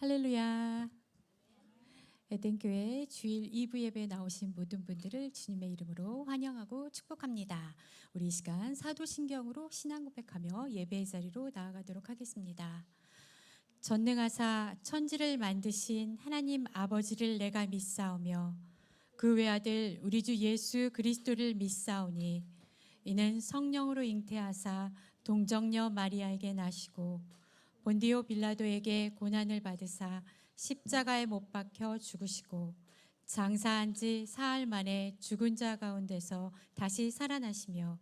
할렐루야. 에덴교회 주일 2부 예배에 나오신 모든 분들을 주님의 이름으로 환영하고 축복합니다. 우리 이 시간 사도신경으로 신앙 고백하며 예배의 자리로 나아가도록 하겠습니다. 전능하사 천지를 만드신 하나님 아버지를 내가 믿사오며 그 외아들 우리 주 예수 그리스도를 믿사오니 이는 성령으로 잉태하사 동정녀 마리아에게 나시고 본디오 빌라도에게 고난을 받으사 십자가에 못 박혀 죽으시고 장사한 지 사흘 만에 죽은 자 가운데서 다시 살아나시며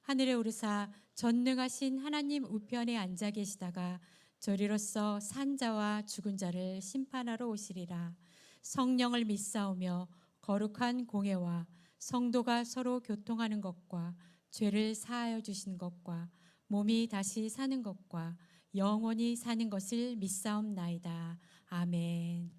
하늘에 오르사 전능하신 하나님 우편에 앉아 계시다가 저리로서 산 자와 죽은 자를 심판하러 오시리라. 성령을 믿사오며 거룩한 공회와 성도가 서로 교통하는 것과 죄를 사하여 주신 것과 몸이 다시 사는 것과 영원히 사는 것을 믿사옵나이다. 아멘.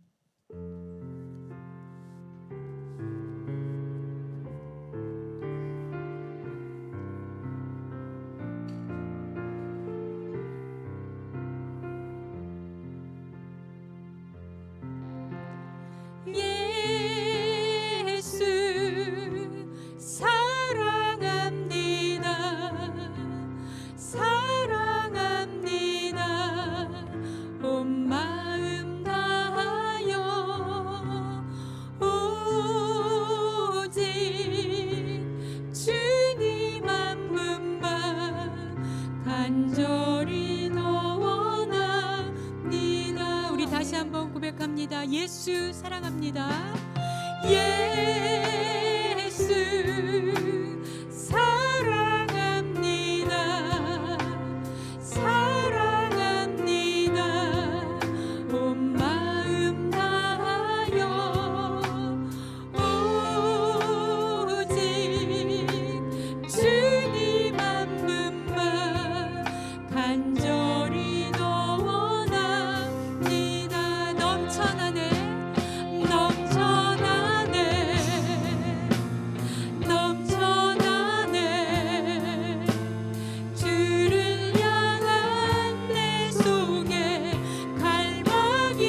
예수 사랑합니다. 온 마음 다하여 오직 주님 한 분만 간절히 더 원합니다. 우리 다시 한번 고백합니다. 예수 사랑합니다. 예수 사랑합니다. 사랑합니다. 온 마음 다하여 오직 주님 한 분만 간절히 더 원합니다. 넘쳐나네 주를 향한 내 속에 갈망이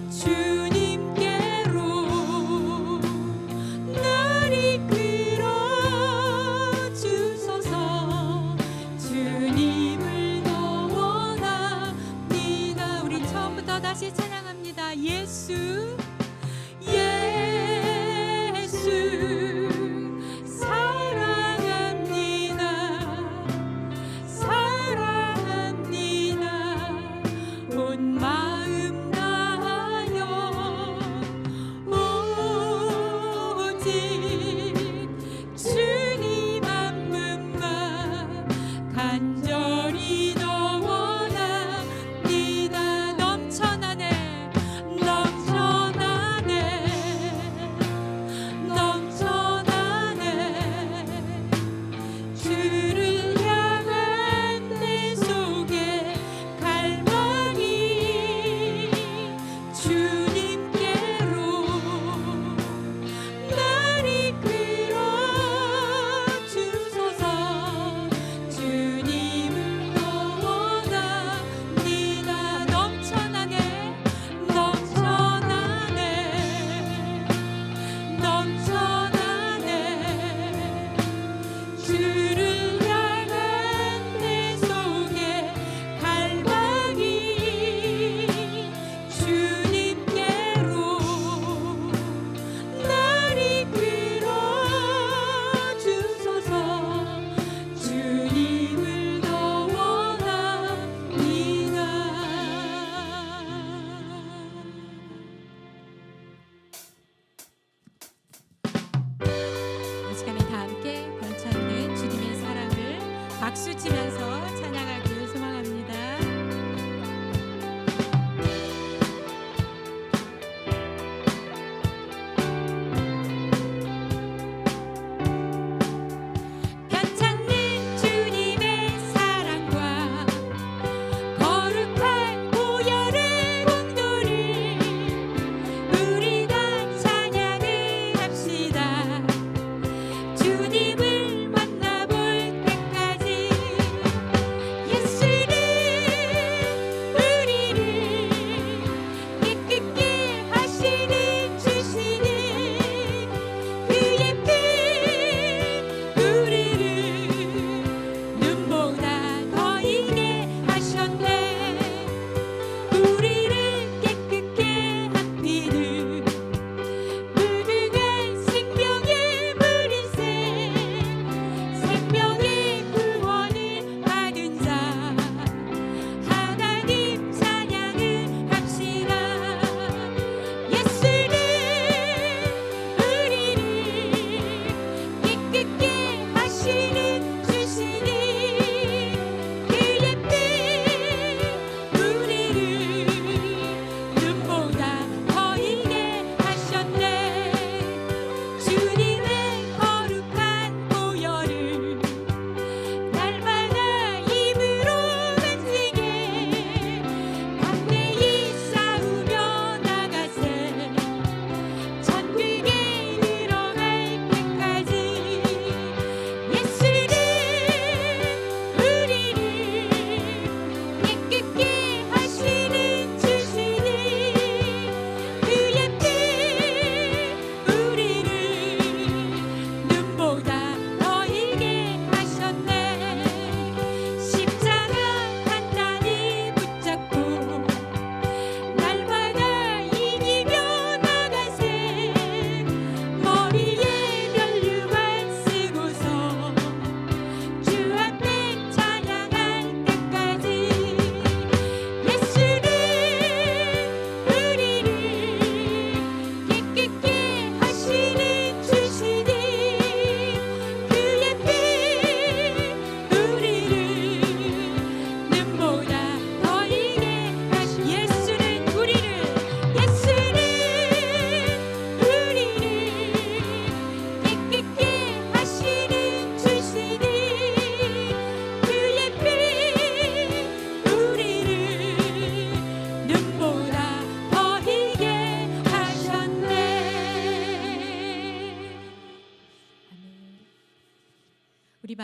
주님께로 날 이끌어 주소서. 주님을 더 원합니다. 우리 처음부터 다시 찬양합니다. 예수 온 마음 다하여 오직 주님 한 분만 간절히 더 원합니다. 넘쳐나네 넘쳐나네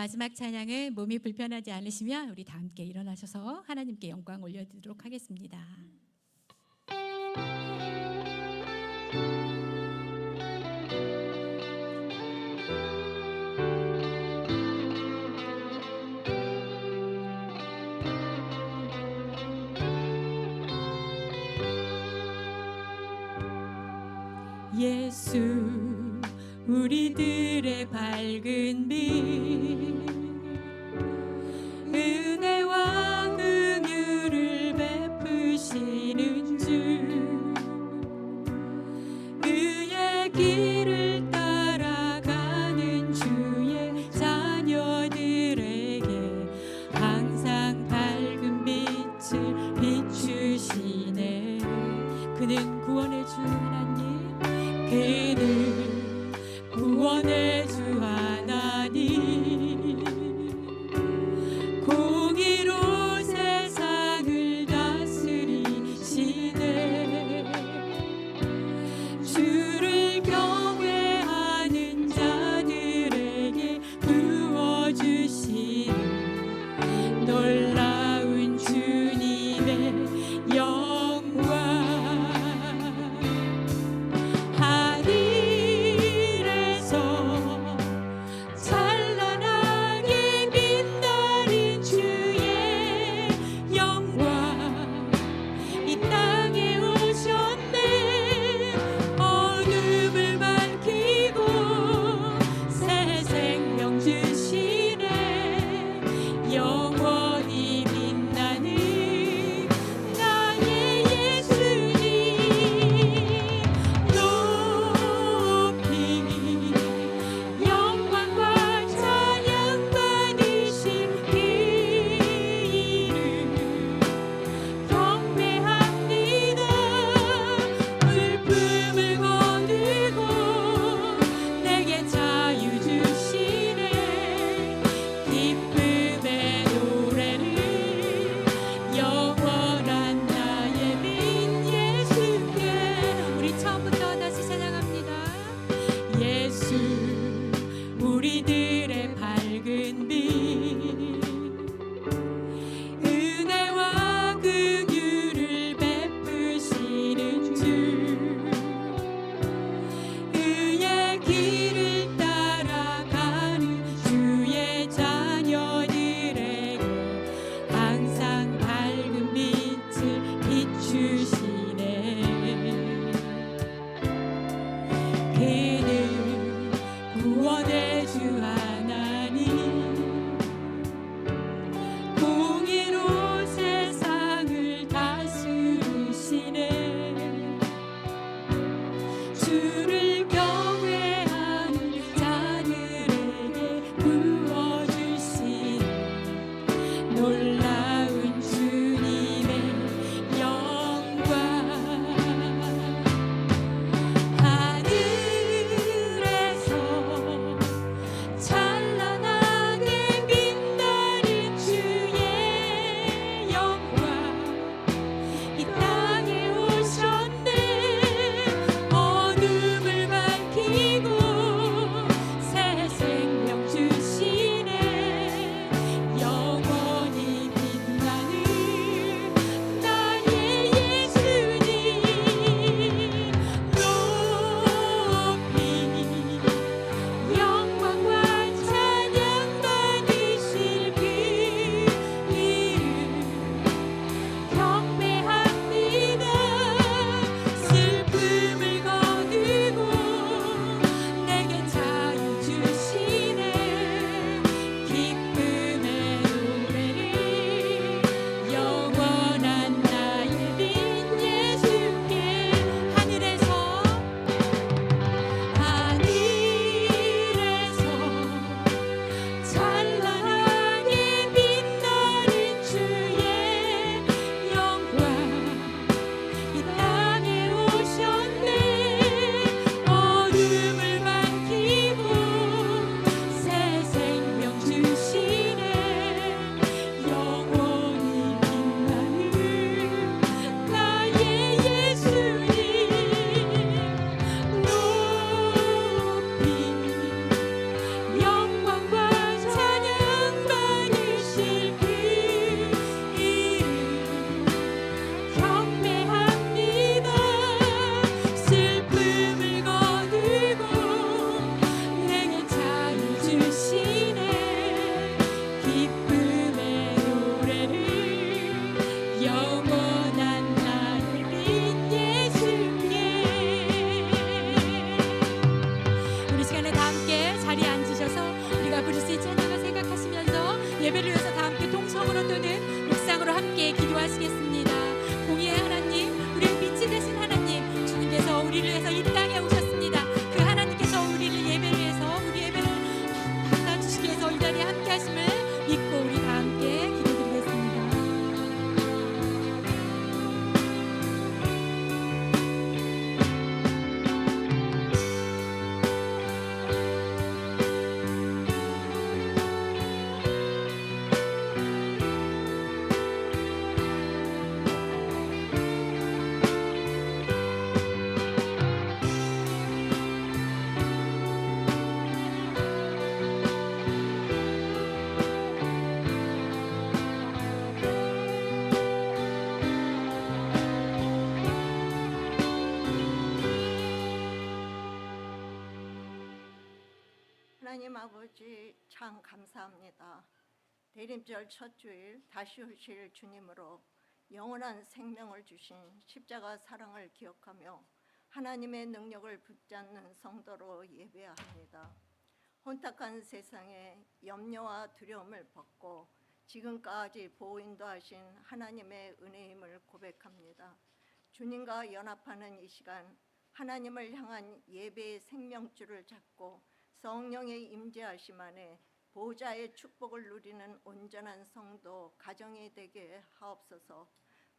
마지막 찬양은 몸이 불편하지 않으시면 우리 다 함께 일어나셔서 하나님께 영광 올려드리도록 하겠습니다. 예수 우리들의 밝은 빛 은혜와 긍휼을 베푸시는 주 그의 길을 따라가는 주의 자녀들에게 항상 밝은 빛을 비추시네. 그는 구원의 주 하나님, 그는 구원의 주 하나님, 공의로 세상을 다스리시네. 주를 경외하는 자들에게 부어주시는 놀라운 주님의 영광. 영원히 빛나는 나의 하나님 아버지 참 감사합니다. 대림절 첫 주일 다시 오실 주님으로 영원한 생명을 주신 십자가 사랑을 기억하며 하나님의 능력을 붙잡는 성도로 예배합니다. 혼탁한 세상에 염려와 두려움을 벗고 지금까지 보호 인도하신 하나님의 은혜임을 고백합니다. 주님과 연합하는 이 시간 하나님을 향한 예배의 생명줄을 잡고 성령의 임재하심 안에 보호자의 축복을 누리는 온전한 성도 가정이 되게 하옵소서.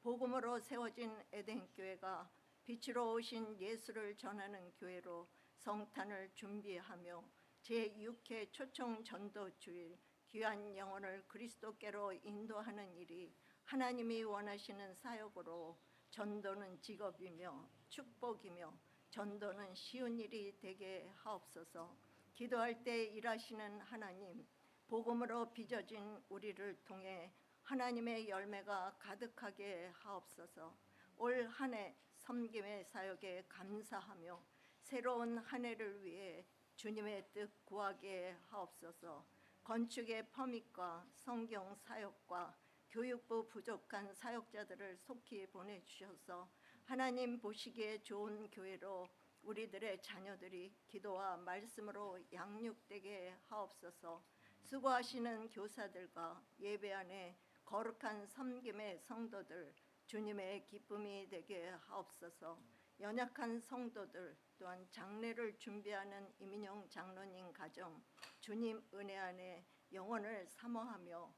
복음으로 세워진 에덴교회가 빛으로 오신 예수를 전하는 교회로 성탄을 준비하며 제6회 초청 전도 주일 귀한 영혼을 그리스도께로 인도하는 일이 하나님이 원하시는 사역으로 전도는 직업이며 축복이며 전도는 쉬운 일이 되게 하옵소서. 기도할 때 일하시는 하나님, 복음으로 빚어진 우리를 통해 하나님의 열매가 가득하게 하옵소서. 올 한 해 섬김의 사역에 감사하며 새로운 한 해를 위해 주님의 뜻 구하게 하옵소서. 건축의 퍼밋과 성경 사역과 교육부 부족한 사역자들을 속히 보내주셔서 하나님 보시기에 좋은 교회로 우리들의 자녀들이 기도와 말씀으로 양육되게 하옵소서. 수고하시는 교사들과 예배 안에 거룩한 섬김의 성도들 주님의 기쁨이 되게 하옵소서. 연약한 성도들 또한 장례를 준비하는 이민영 장로님 가정 주님 은혜 안에 영혼을 사모하며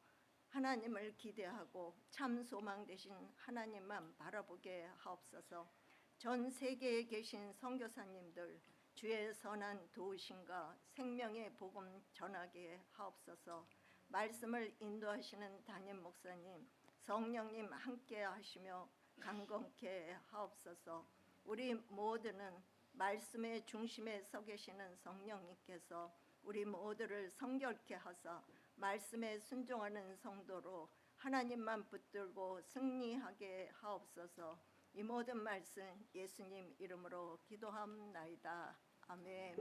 하나님을 기대하고 참 소망 되신 하나님만 바라보게 하옵소서. 전 세계에 계신 선교사님들 주의 선한 도우심과 생명의 복음 전하게 하옵소서. 말씀을 인도하시는 담임 목사님, 성령님 함께 하시며 강건케 하옵소서. 우리 모두는 말씀의 중심에 서 계시는 성령님께서 우리 모두를 성결케 하사 말씀에 순종하는 성도로 하나님만 붙들고 승리하게 하옵소서. 이 모든 말씀 예수님 이름으로 기도함나이다. 아멘.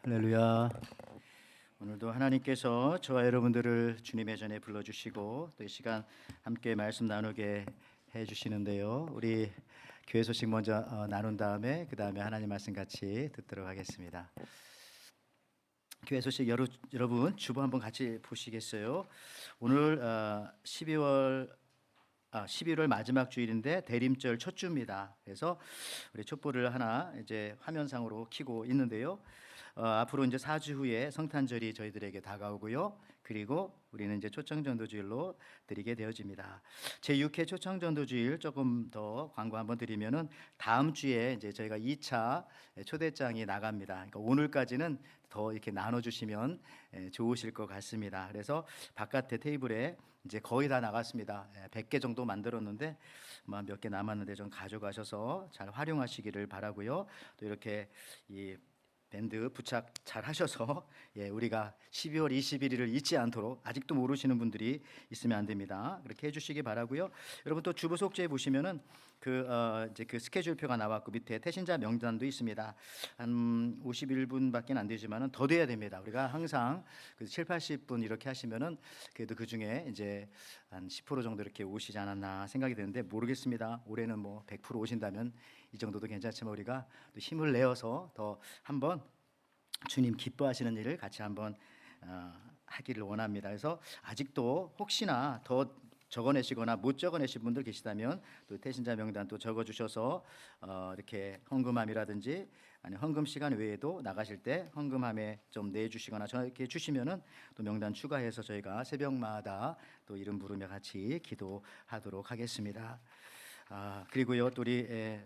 할렐루야. 오늘도 하나님께서 저와 여러분들을 주님의 전에 불러주시고 또 이 시간 함께 말씀 나누게 해주시는데요. 우리 교회 소식 먼저 나눈 다음에 그 다음에 하나님 말씀 같이 듣도록 하겠습니다. 교회 소식 여러분 주보 한번 같이 보시겠어요? 오늘 11월 마지막 주일인데 대림절 첫 주입니다. 그래서 우리 촛불을 하나 이제 화면상으로 켜고 있는데요. 앞으로 이제 4주 후에 성탄절이 저희들에게 다가오고요. 그리고 우리는 이제 초청전도주일로 드리게 되어집니다. 제6회 초청전도주일 조금 더 광고 한번 드리면은 다음 주에 이제 저희가 2차 초대장이 나갑니다. 그러니까 오늘까지는 더 이렇게 나눠주시면 좋으실 것 같습니다. 그래서 바깥에 테이블에 이제 거의 다 나갔습니다. 100개 정도 만들었는데 몇 개 남았는데 좀 가져가셔서 잘 활용하시기를 바라고요. 또 이렇게 이 밴드 부착 잘 하셔서 우리가 12월 21일을 잊지 않도록 아직도 모르시는 분들이 있으면 안 됩니다. 그렇게 해주시기 바라고요. 여러분 또 주보 속죄에 보시면은 이제 그 스케줄표가 나왔고 밑에 태신자 명단도 있습니다. 한 51분밖에 안 되지만은 더 돼야 됩니다. 우리가 항상 그 7, 80분 이렇게 하시면은 그래도 그 중에 이제 한 10% 정도 이렇게 오시지 않았나 생각이 드는데 모르겠습니다. 올해는 뭐 100% 오신다면 이 정도도 괜찮지만 우리가 또 힘을 내어서 더 한번 주님 기뻐하시는 일을 같이 한번 하기를 원합니다. 그래서 아직도 혹시나 더 적어내시거나 못 적어내신 분들 계시다면 또 태신자 명단 또 적어주셔서 이렇게 헌금함이라든지 아니 헌금 시간 외에도 나가실 때 헌금함에 좀 내주시거나 저렇게 주시면은 또 명단 추가해서 저희가 새벽마다 또 이름 부르며 같이 기도하도록 하겠습니다. 그리고요 또 우리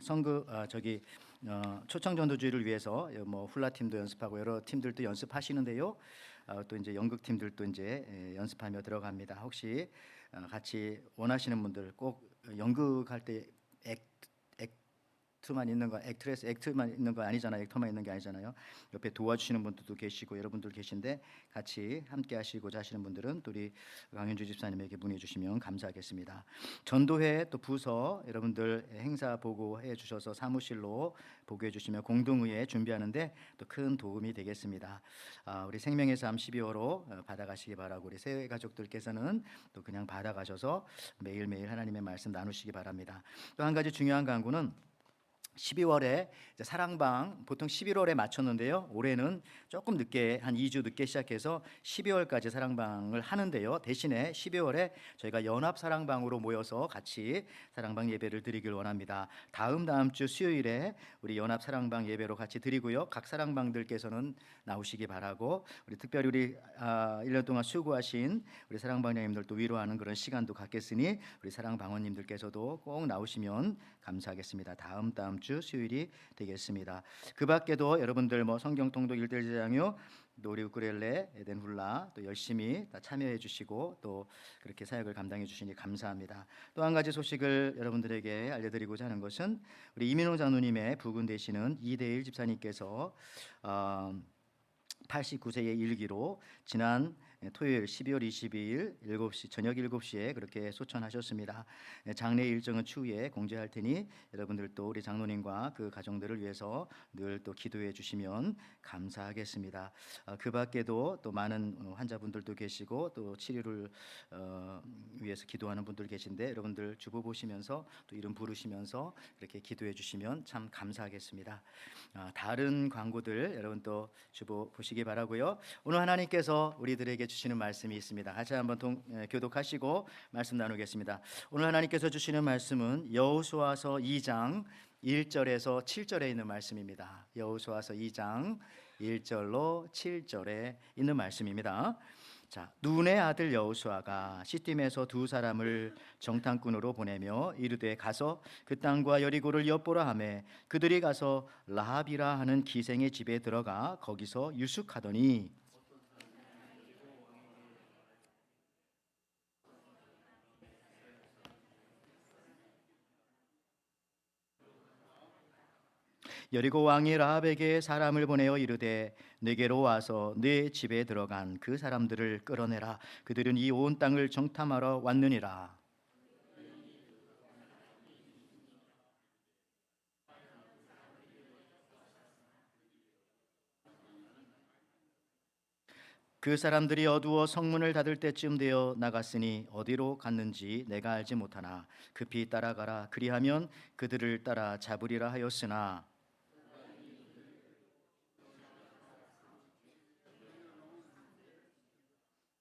초청 전도주의를 위해서 뭐 훌라 팀도 연습하고 여러 팀들도 연습하시는데요. 또 이제 연극 팀들도 이제 연습하며 들어갑니다. 혹시 같이 원하시는 분들 꼭 연극할 때 액트만 있는 거, 액트만 있는 거 아니잖아요. 액터만 있는 게 아니잖아요. 옆에 도와주시는 분들도 계시고 여러분들 계신데 같이 함께 하시고자 하시는 분들은 또 우리 강현주 집사님에게 문의 주시면 감사하겠습니다. 전도회 또 부서 여러분들 행사 보고해 주셔서 사무실로 보고해 주시면 공동의회 준비하는데 또 큰 도움이 되겠습니다. 우리 생명의 삶 12호로 받아가시기 바라고 우리 새 가족들께서는 또 그냥 받아가셔서 매일매일 하나님의 말씀 나누시기 바랍니다. 또 한 가지 중요한 간구는 12월에 사랑방 보통 11월에 맞췄는데요. 올해는 조금 늦게 한 2주 늦게 시작해서 12월까지 사랑방을 하는데요. 대신에 12월에 저희가 연합 사랑방으로 모여서 같이 사랑방 예배를 드리길 원합니다. 다음 주 수요일에 우리 연합 사랑방 예배로 같이 드리고요. 각 사랑방들께서는 나오시기 바라고 우리 특별히 우리 1년 동안 수고하신 우리 사랑방장님들도 위로하는 그런 시간도 갖겠으니 우리 사랑방원님들께서도 꼭 나오시면 감사하겠습니다. 다음 주 수요일이 되겠습니다. 그 밖에도 여러분들 뭐 성경 통독 1대1 제자녀 노래 우쿨렐레 에덴 훌라 또 열심히 다 참여해 주시고 또 그렇게 사역을 감당해 주시니 감사합니다. 또 한 가지 소식을 여러분들에게 알려드리고자 하는 것은 우리 이민호 장로님의 부군 되시는 이대일 집사님께서 89세의 일기로 지난 토요일 12월 22일 7시 저녁 7시에 그렇게 소천하셨습니다. 장례 일정은 추후에 공지할 테니 여러분들도 우리 장로님과 그 가정들을 위해서 늘 또 기도해 주시면 감사하겠습니다. 그 밖에도 또 많은 환자분들도 계시고 또 치료를 위해서 기도하는 분들 계신데 여러분들 주보 보시면서 또 이름 부르시면서 이렇게 기도해 주시면 참 감사하겠습니다. 다른 광고들 여러분 또 주보 보시기 바라고요. 오늘 하나님께서 우리들에게 주시는 말씀이 있습니다. 같이 한번 교독하시고 말씀 나누겠습니다. 오늘 하나님께서 주시는 말씀은 여호수아서 2장 1절에서 7절에 있는 말씀입니다. 여호수아서 2장 1절로 7절에 있는 말씀입니다. 자, 눈의 아들 여호수아가 시딤에서 두 사람을 정탐꾼으로 보내며 이르되 가서 그 땅과 여리고를 엿보라 하매 그들이 가서 라합이라 하는 기생의 집에 들어가 거기서 유숙하더니 여리고 왕이 라합에게 사람을 보내어 이르되 내게로 와서 내 집에 들어간 그 사람들을 끌어내라. 그들은 이 온 땅을 정탐하러 왔느니라. 그 사람들이 어두워 성문을 닫을 때쯤 되어 나갔으니 어디로 갔는지 내가 알지 못하나 급히 따라가라. 그리하면 그들을 따라 잡으리라 하였으나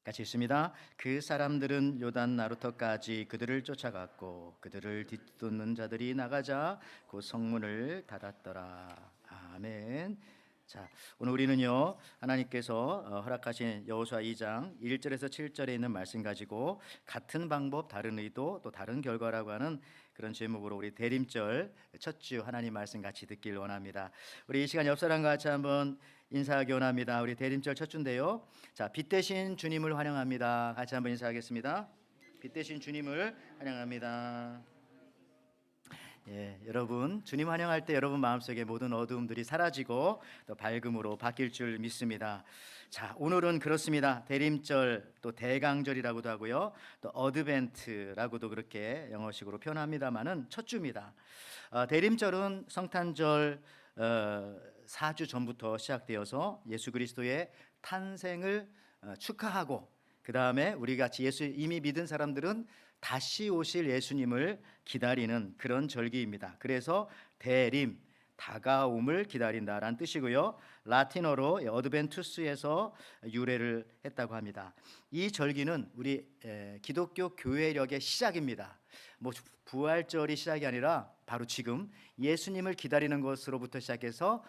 같이 있습니다. 그 사람들은 요단 나루터까지 그들을 쫓아갔고 그들을 뒤쫓는 자들이 나가자 그 성문을 닫았더라. 아멘. 자, 오늘 우리는요 하나님께서 허락하신 여호수아 2장 1절에서 7절에 있는 말씀 가지고 같은 방법 다른 의도 또 다른 결과라고 하는 그런 제목으로 우리 대림절 첫 주 하나님 말씀 같이 듣길 원합니다. 우리 이 시간 옆 사람과 같이 한번 인사하기 원합니다. 우리 대림절 첫 주인데요. 자, 빛 대신 주님을 환영합니다. 같이 한번 인사하겠습니다. 빛 대신 주님을 환영합니다. 예, 여러분 주님 환영할 때 여러분 마음속에 모든 어두움들이 사라지고 또 밝음으로 바뀔 줄 믿습니다. 자, 오늘은 그렇습니다. 대림절 또 대강절이라고도 하고요. 또 어드벤트라고도 그렇게 영어식으로 표현합니다만은 첫 주입니다. 대림절은 성탄절 4주 전부터 시작되어서 예수 그리스도의 탄생을 축하하고 그 다음에 우리 같이 예수 이미 믿은 사람들은 다시 오실 예수님을 기다리는 그런 절기입니다. 그래서 대림, 다가옴을 기다린다라는 뜻이고요. 라틴어로 어드벤투스에서 유래를 했다고 합니다. 이 절기는 우리 기독교 교회력의 시작입니다. 뭐 부활절이 시작이 아니라 바로 지금 예수님을 기다리는 것으로부터 시작해서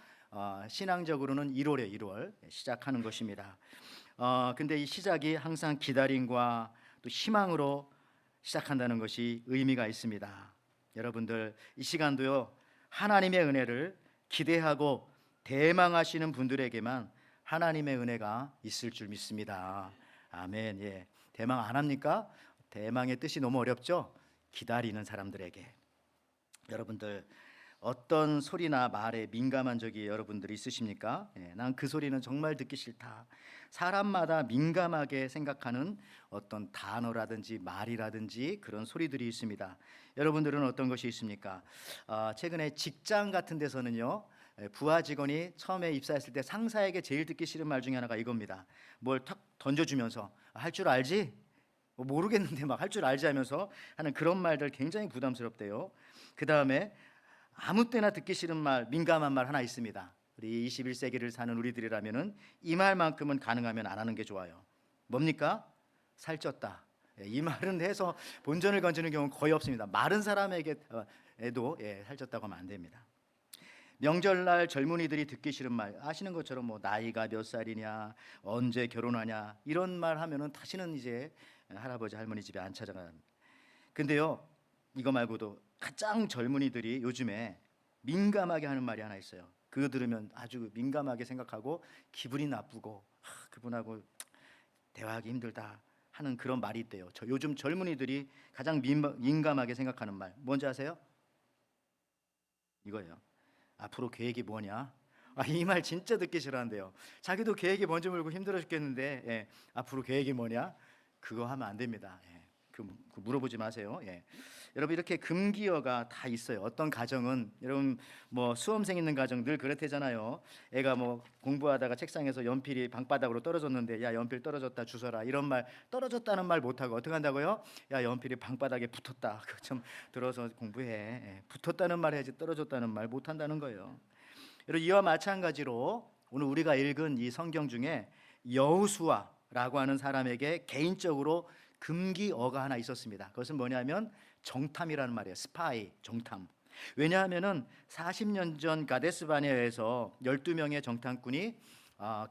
신앙적으로는 1월 시작하는 것입니다. 근데 이 시작이 항상 기다림과 또 희망으로 시작한다는 것이 의미가 있습니다. 여러분들 이 시간도요 하나님의 은혜를 기대하고 대망하시는 분들에게만 하나님의 은혜가 있을 줄 믿습니다. 아멘. 예, 대망 안 합니까? 대망의 뜻이 너무 어렵죠? 기다리는 사람들에게 여러분들 어떤 소리나 말에 민감한 적이 여러분들이 있으십니까? 난 그 소리는 정말 듣기 싫다. 사람마다 민감하게 생각하는 어떤 단어라든지 말이라든지 그런 소리들이 있습니다. 여러분들은 어떤 것이 있습니까? 최근에 직장 같은 데서는요, 부하 직원이 처음에 입사했을 때 상사에게 제일 듣기 싫은 말 중에 하나가 이겁니다. 뭘 탁 던져주면서 할 줄 알지? 모르겠는데 막 할 줄 알지 하면서 하는 그런 말들 굉장히 부담스럽대요. 그 다음에 아무 때나 듣기 싫은 말, 민감한 말 하나 있습니다. 우리 21세기를 사는 우리들이라면은 이 말만큼은 가능하면 안 하는 게 좋아요. 뭡니까? 살쪘다. 이 말은 해서 본전을 건지는 경우는 거의 없습니다. 마른 사람에게도 살쪘다고 하면 안 됩니다. 명절날 젊은이들이 듣기 싫은 말 아시는 것처럼 뭐 나이가 몇 살이냐, 언제 결혼하냐 이런 말 하면은 다시는 이제 할아버지 할머니 집에 안 찾아가는. 근데요, 이거 말고도 가장 젊은이들이 요즘에 민감하게 하는 말이 하나 있어요. 그거 들으면 아주 민감하게 생각하고 기분이 나쁘고 그분하고 대화하기 힘들다 하는 그런 말이 있대요. 요즘 젊은이들이 가장 민감하게 생각하는 말 뭔지 아세요? 이거예요. 앞으로 계획이 뭐냐? 이 말 진짜 듣기 싫어한대요. 자기도 계획이 뭔지 모르고 힘들어 죽겠는데 앞으로 계획이 뭐냐? 그거 하면 안 됩니다. 그 물어보지 마세요. 여러분 이렇게 금기어가 다 있어요. 어떤 가정은 여러분 뭐 수험생 있는 가정 늘 그렇대잖아요. 애가 뭐 공부하다가 책상에서 연필이 방바닥으로 떨어졌는데 야 연필 떨어졌다 주워라 이런 말 떨어졌다는 말 못하고 어떻게 한다고요? 야 연필이 방바닥에 붙었다. 그거 좀 들어서 공부해. 붙었다는 말 해야지 떨어졌다는 말 못한다는 거예요. 여러분 이와 마찬가지로 오늘 우리가 읽은 이 성경 중에 여호수아라고 하는 사람에게 개인적으로 금기어가 하나 있었습니다. 그것은 뭐냐면 정탐이라는 말이에요. 스파이, 정탐. 왜냐하면은 40년 전 가데스 바네아에서 12명의 정탐꾼이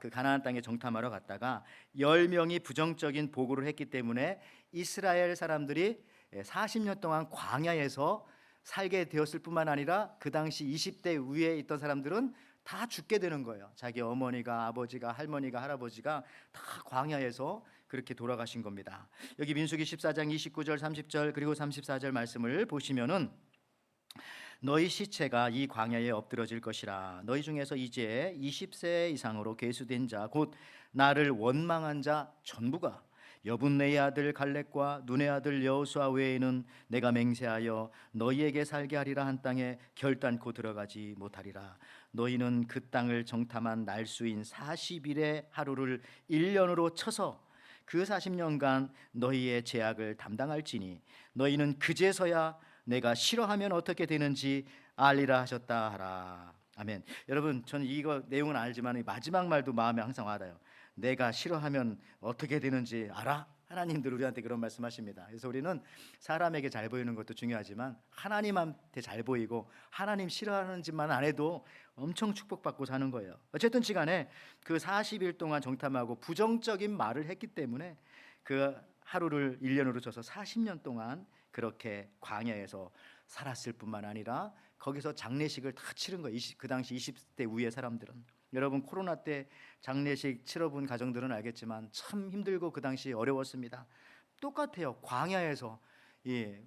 그 가나안 땅에 정탐하러 갔다가 10명이 부정적인 보고를 했기 때문에 이스라엘 사람들이 40년 동안 광야에서 살게 되었을 뿐만 아니라 그 당시 20대 위에 있던 사람들은 다 죽게 되는 거예요. 자기 어머니가, 아버지가, 할머니가, 할아버지가 다 광야에서 그렇게 돌아가신 겁니다. 여기 민수기 14장 29절 30절 그리고 34절 말씀을 보시면은 너희 시체가 이 광야에 엎드러질 것이라. 너희 중에서 이제 20세 이상으로 계수된 자 곧 나를 원망한 자 전부가 여분네의 아들 갈렙과 눈의 아들 여호수아 외에는 내가 맹세하여 너희에게 살게 하리라 한 땅에 결단코 들어가지 못하리라. 너희는 그 땅을 정탐한 날수인 40일의 하루를 1년으로 쳐서 그 40년간 너희의 죄악을 담당할지니 너희는 그제서야 내가 싫어하면 어떻게 되는지 알리라 하셨다 하라. 아멘. 여러분 저는 이거 내용은 알지만 마지막 말도 마음에 항상 와닿아요. 내가 싫어하면 어떻게 되는지 알아? 하나님들 우리한테 그런 말씀하십니다. 그래서 우리는 사람에게 잘 보이는 것도 중요하지만 하나님한테 잘 보이고 하나님 싫어하는 짓만 안 해도 엄청 축복받고 사는 거예요. 어쨌든 시간에 그 40일 동안 정탐하고 부정적인 말을 했기 때문에 그 하루를 1년으로 쳐서 40년 동안 그렇게 광야에서 살았을 뿐만 아니라 거기서 장례식을 다 치른 거예요. 그 당시 20대 위의 사람들은. 여러분 코로나 때 장례식 치러본 가정들은 알겠지만 참 힘들고 그 당시 어려웠습니다. 똑같아요. 광야에서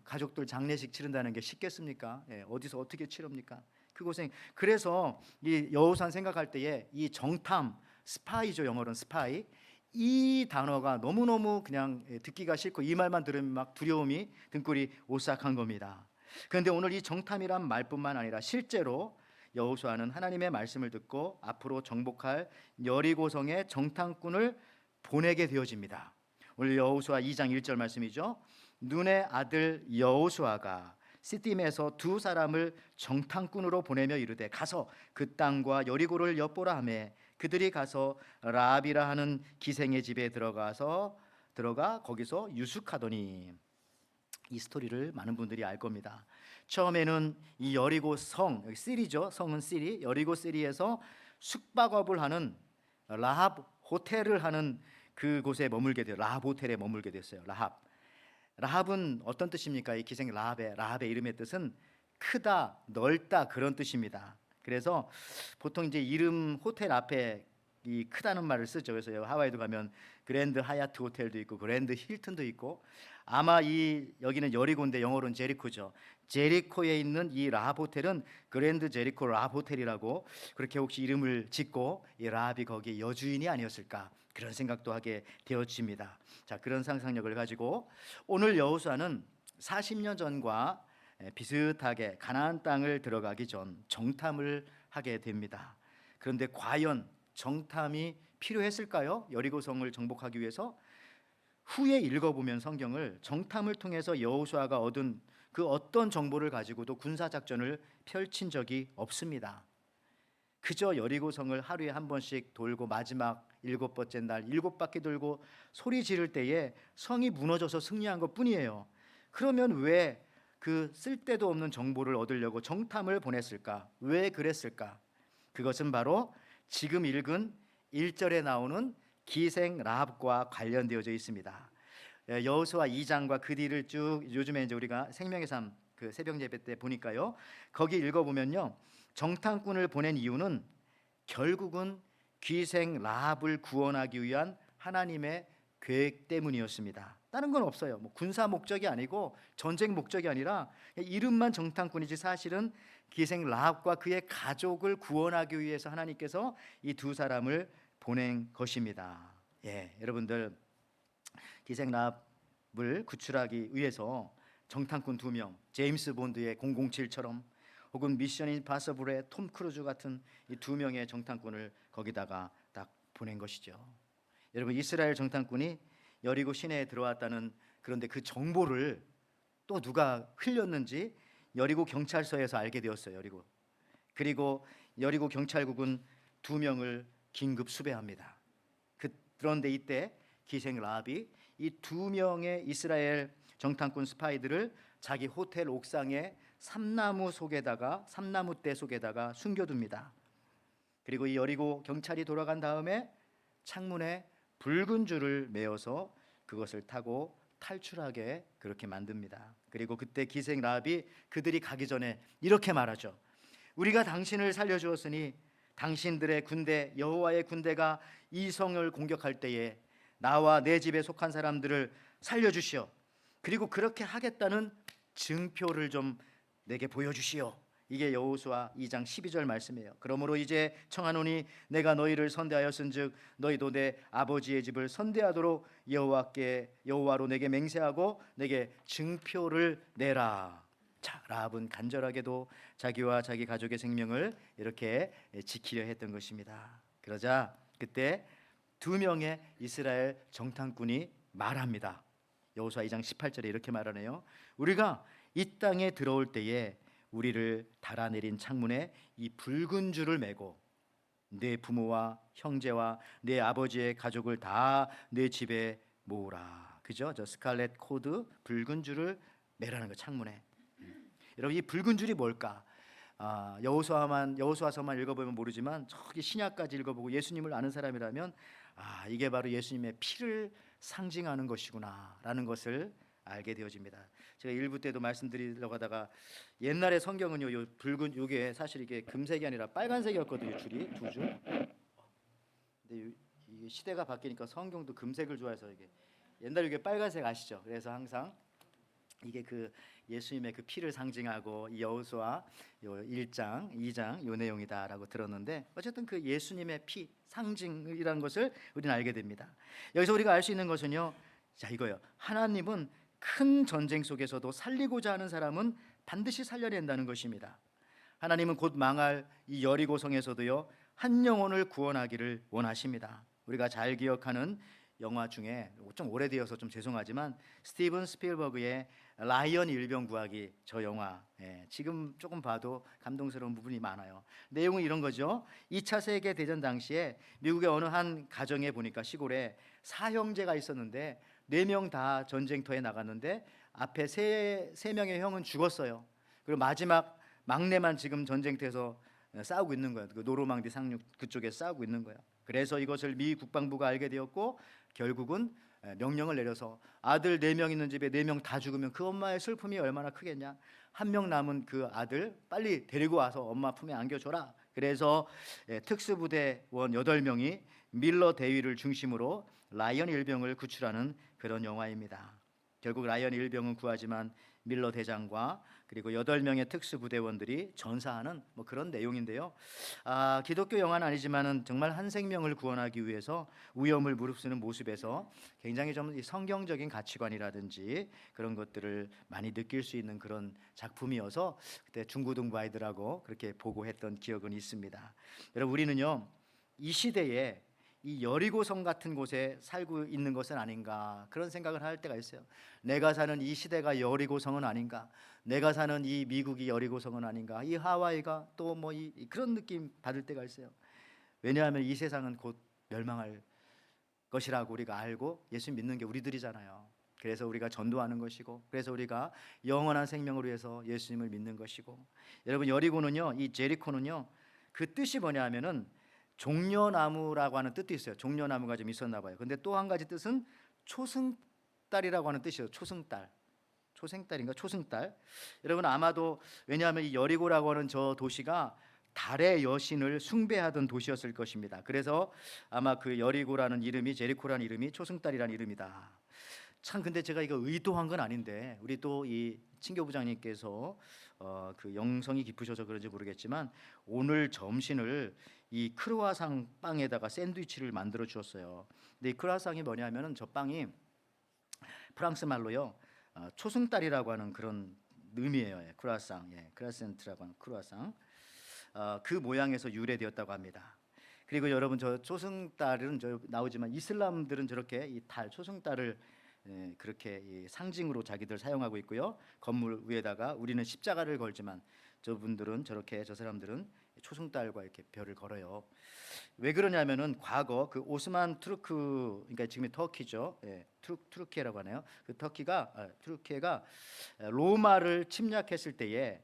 가족들 장례식 치른다는 게 쉽겠습니까? 어디서 어떻게 치릅니까? 그 고생. 그래서 이 여호수아 생각할 때에 이 정탐, 스파이죠. 영어로는 스파이. 이 단어가 너무너무 그냥 듣기가 싫고 이 말만 들으면 막 두려움이 등골이 오싹한 겁니다. 그런데 오늘 이 정탐이란 말뿐만 아니라 실제로 여호수아는 하나님의 말씀을 듣고 앞으로 정복할 여리고성의 정탐꾼을 보내게 되어집니다. 오늘 여호수아 2장 1절 말씀이죠. 눈의 아들 여호수아가 시딤에서 두 사람을 정탐꾼으로 보내며 이르되 가서 그 땅과 여리고를 엿보라 하매 그들이 가서 라합이라 하는 기생의 집에 들어가 거기서 유숙하더니. 이 스토리를 많은 분들이 알 겁니다. 처음에는 이 여리고 성, 여기 시리죠. 성은 시리. 여리고 시리에서 숙박업을 하는 라합 호텔을 하는 그곳에 머물게 돼요. 라합 호텔에 머물게 됐어요. 라합은 어떤 뜻입니까? 이 기생 라합의 이름의 뜻은 크다, 넓다 그런 뜻입니다. 그래서 보통 이제 이름 호텔 앞에 이 크다는 말을 쓰죠. 그래서 하와이도 가면 그랜드 하얏트 호텔도 있고 그랜드 힐튼도 있고 아마 이 여기는 여리고인데 영어로는 제리코죠. 제리코에 있는 이 라합 호텔은 그랜드 제리코 라합 호텔이라고 그렇게 혹시 이름을 짓고 이 라합이 거기 여주인이 아니었을까 그런 생각도 하게 되어집니다. 자, 그런 상상력을 가지고 오늘 여호수아는 40년 전과 비슷하게 가나안 땅을 들어가기 전 정탐을 하게 됩니다. 그런데 과연 정탐이 필요했을까요? 여리고성을 정복하기 위해서? 후에 읽어보면 성경을 정탐을 통해서 여호수아가 얻은 그 어떤 정보를 가지고도 군사작전을 펼친 적이 없습니다. 그저 여리고성을 하루에 한 번씩 돌고 마지막 7번째 날 7바퀴 돌고 소리 지를 때에 성이 무너져서 승리한 것뿐이에요. 그러면 왜 그 쓸데도 없는 정보를 얻으려고 정탐을 보냈을까? 왜 그랬을까? 그것은 바로 지금 읽은 1절에 나오는 기생 라합과 관련되어져 있습니다. 여호수아 2장과 그 뒤를 쭉 요즘에 이제 우리가 생명의 삶 그 새벽 예배 때 보니까요. 거기 읽어보면요. 정탐꾼을 보낸 이유는 결국은 기생 라합을 구원하기 위한 하나님의 계획 때문이었습니다. 다른 건 없어요. 뭐 군사 목적이 아니고 전쟁 목적이 아니라 이름만 정탐꾼이지 사실은 기생 라합과 그의 가족을 구원하기 위해서 하나님께서 이 두 사람을 보낸 것입니다. 예, 여러분들 기생 라합을 구출하기 위해서 정탐꾼 2명, 제임스 본드의 007처럼 혹은 미션 임파서블의 톰 크루즈 같은 이 2명의 정탐꾼을 거기다가 딱 보낸 것이죠. 여러분 이스라엘 정탐꾼이 여리고 시내에 들어왔다는 그런데 그 정보를 또 누가 흘렸는지 여리고 경찰서에서 알게 되었어요. 여리고. 그리고 여리고 경찰국은 2명을 긴급 수배합니다. 그런데 이때 기생 라합이 이 2명의 이스라엘 정탐꾼 스파이들을 자기 호텔 옥상에 삼나무대 속에다가 숨겨둡니다. 그리고 이 여리고 경찰이 돌아간 다음에 창문에 붉은 줄을 메어서 그것을 타고 탈출하게 그렇게 만듭니다. 그리고 그때 기생 라합이 그들이 가기 전에 이렇게 말하죠. 우리가 당신을 살려주었으니 당신들의 군대 여호와의 군대가 이 성을 공격할 때에 나와 내 집에 속한 사람들을 살려주시오. 그리고 그렇게 하겠다는 증표를 좀 내게 보여주시오. 이게 여호수아 2장 12절 말씀이에요. 그러므로 이제 청하노니 내가 너희를 선대하였은즉 너희도 내 아버지의 집을 선대하도록 여호와로 내게 맹세하고 내게 증표를 내라. 자, 라합은 간절하게도 자기와 자기 가족의 생명을 이렇게 지키려 했던 것입니다. 그러자 그때 2명의 이스라엘 정탐꾼이 말합니다. 여호수아 2장 18절에 이렇게 말하네요. 우리가 이 땅에 들어올 때에 우리를 달아내린 창문에 이 붉은 줄을 메고 내 부모와 형제와 내 아버지의 가족을 다 내 집에 모으라. 그죠? 저 스칼렛 코드 붉은 줄을 매라는 거 창문에. 여러분 이 붉은 줄이 뭘까? 여호수아서만 읽어보면 모르지만 저기 신약까지 읽어보고 예수님을 아는 사람이라면 이게 바로 예수님의 피를 상징하는 것이구나라는 것을 알게 되어집니다. 제가 일부 때도 말씀드리려고 하다가 옛날에 성경은요, 요 붉은 요게 사실 이게 금색이 아니라 빨간색이었거든요. 줄이 2줄. 근데 이게 시대가 바뀌니까 성경도 금색을 좋아해서 이게 옛날에 이게 빨간색 아시죠? 그래서 항상 이게 그 예수님의 그 피를 상징하고 이 여호수아 요 1장, 2장 요 내용이다라고 들었는데 어쨌든 그 예수님의 피 상징이라는 것을 우리는 알게 됩니다. 여기서 우리가 알 수 있는 것은요. 자, 이거예요. 하나님은 큰 전쟁 속에서도 살리고자 하는 사람은 반드시 살려낸다는 것입니다. 하나님은 곧 망할 이 여리고성에서도요. 한 영혼을 구원하기를 원하십니다. 우리가 잘 기억하는 영화 중에 좀 오래되어서 좀 죄송하지만 스티븐 스필버그의 라이언 일병 구하기 저 영화 지금 조금 봐도 감동스러운 부분이 많아요. 내용은 이런 거죠. 2차 세계 대전 당시에 미국의 어느 한 가정에 보니까 시골에 4형제가 있었는데 4명 다 전쟁터에 나갔는데 앞에 세 명의 형은 죽었어요. 그리고 마지막 막내만 지금 전쟁터에서 싸우고 있는 거예요. 그 노르망디 상륙 그쪽에 싸우고 있는 거예요. 그래서 이것을 미 국방부가 알게 되었고 결국은 명령을 내려서 아들 4명 있는 집에 4명 다 죽으면 그 엄마의 슬픔이 얼마나 크겠냐. 한 명 남은 그 아들 빨리 데리고 와서 엄마 품에 안겨줘라. 그래서 특수부대원 8명이 밀러 대위를 중심으로 라이언 일병을 구출하는 그런 영화입니다. 결국 라이언 일병은 구하지만 밀러 대장과 그리고 8명의 특수부대원들이 전사하는 뭐 그런 내용인데요. 기독교 영화는 아니지만은 정말 한 생명을 구원하기 위해서 위험을 무릅쓰는 모습에서 굉장히 좀 이 성경적인 가치관이라든지 그런 것들을 많이 느낄 수 있는 그런 작품이어서 그때 중고등부 아이들하고 그렇게 보고 했던 기억은 있습니다. 여러분, 우리는요 이 시대에 이 여리고성 같은 곳에 살고 있는 것은 아닌가 그런 생각을 할 때가 있어요. 내가 사는 이 시대가 여리고성은 아닌가, 내가 사는 이 미국이 여리고성은 아닌가, 이 하와이가 또 뭐 그런 느낌 받을 때가 있어요. 왜냐하면 이 세상은 곧 멸망할 것이라고 우리가 알고 예수 믿는 게 우리들이잖아요. 그래서 우리가 전도하는 것이고, 그래서 우리가 영원한 생명을 위해서 예수님을 믿는 것이고, 여러분 여리고는요, 이 제리코는요, 그 뜻이 뭐냐면은 종려나무라고 하는 뜻도 있어요. 종려나무가 좀 있었나 봐요. 근데 또 한 가지 뜻은 초승달이라고 하는 뜻이에요. 초승달, 초생달인가 초승달. 여러분 아마도 왜냐하면 이 여리고라고 하는 저 도시가 달의 여신을 숭배하던 도시였을 것입니다. 그래서 아마 그 여리고라는 이름이, 제리코라는 이름이 초승달이라는 이름이다. 참, 근데 제가 이거 의도한 건 아닌데 우리 또 이 친교부장님께서 그 영성이 깊으셔서 그런지 모르겠지만 오늘 점심을 이 크루아상 빵에다가 샌드위치를 만들어 주었어요. 근데 이 크루아상이 뭐냐면은 저 빵이 프랑스 말로요 초승달이라고 하는 그런 의미예요. 예, 크루아상, 예, 크라센트라고 하는 크루아상. 그 모양에서 유래되었다고 합니다. 그리고 여러분 저 초승달은 저 나오지만 이슬람들은 저렇게 이 달 초승달을 그렇게 이 상징으로 자기들 사용하고 있고요. 건물 위에다가 우리는 십자가를 걸지만 저분들은 저렇게, 저 사람들은 초승달과 이렇게 별을 걸어요. 왜 그러냐면은 과거 그 오스만 투르크, 그러니까 지금의 터키죠. 예, 투르키라고 하네요. 그 투르키가 로마를 침략했을 때에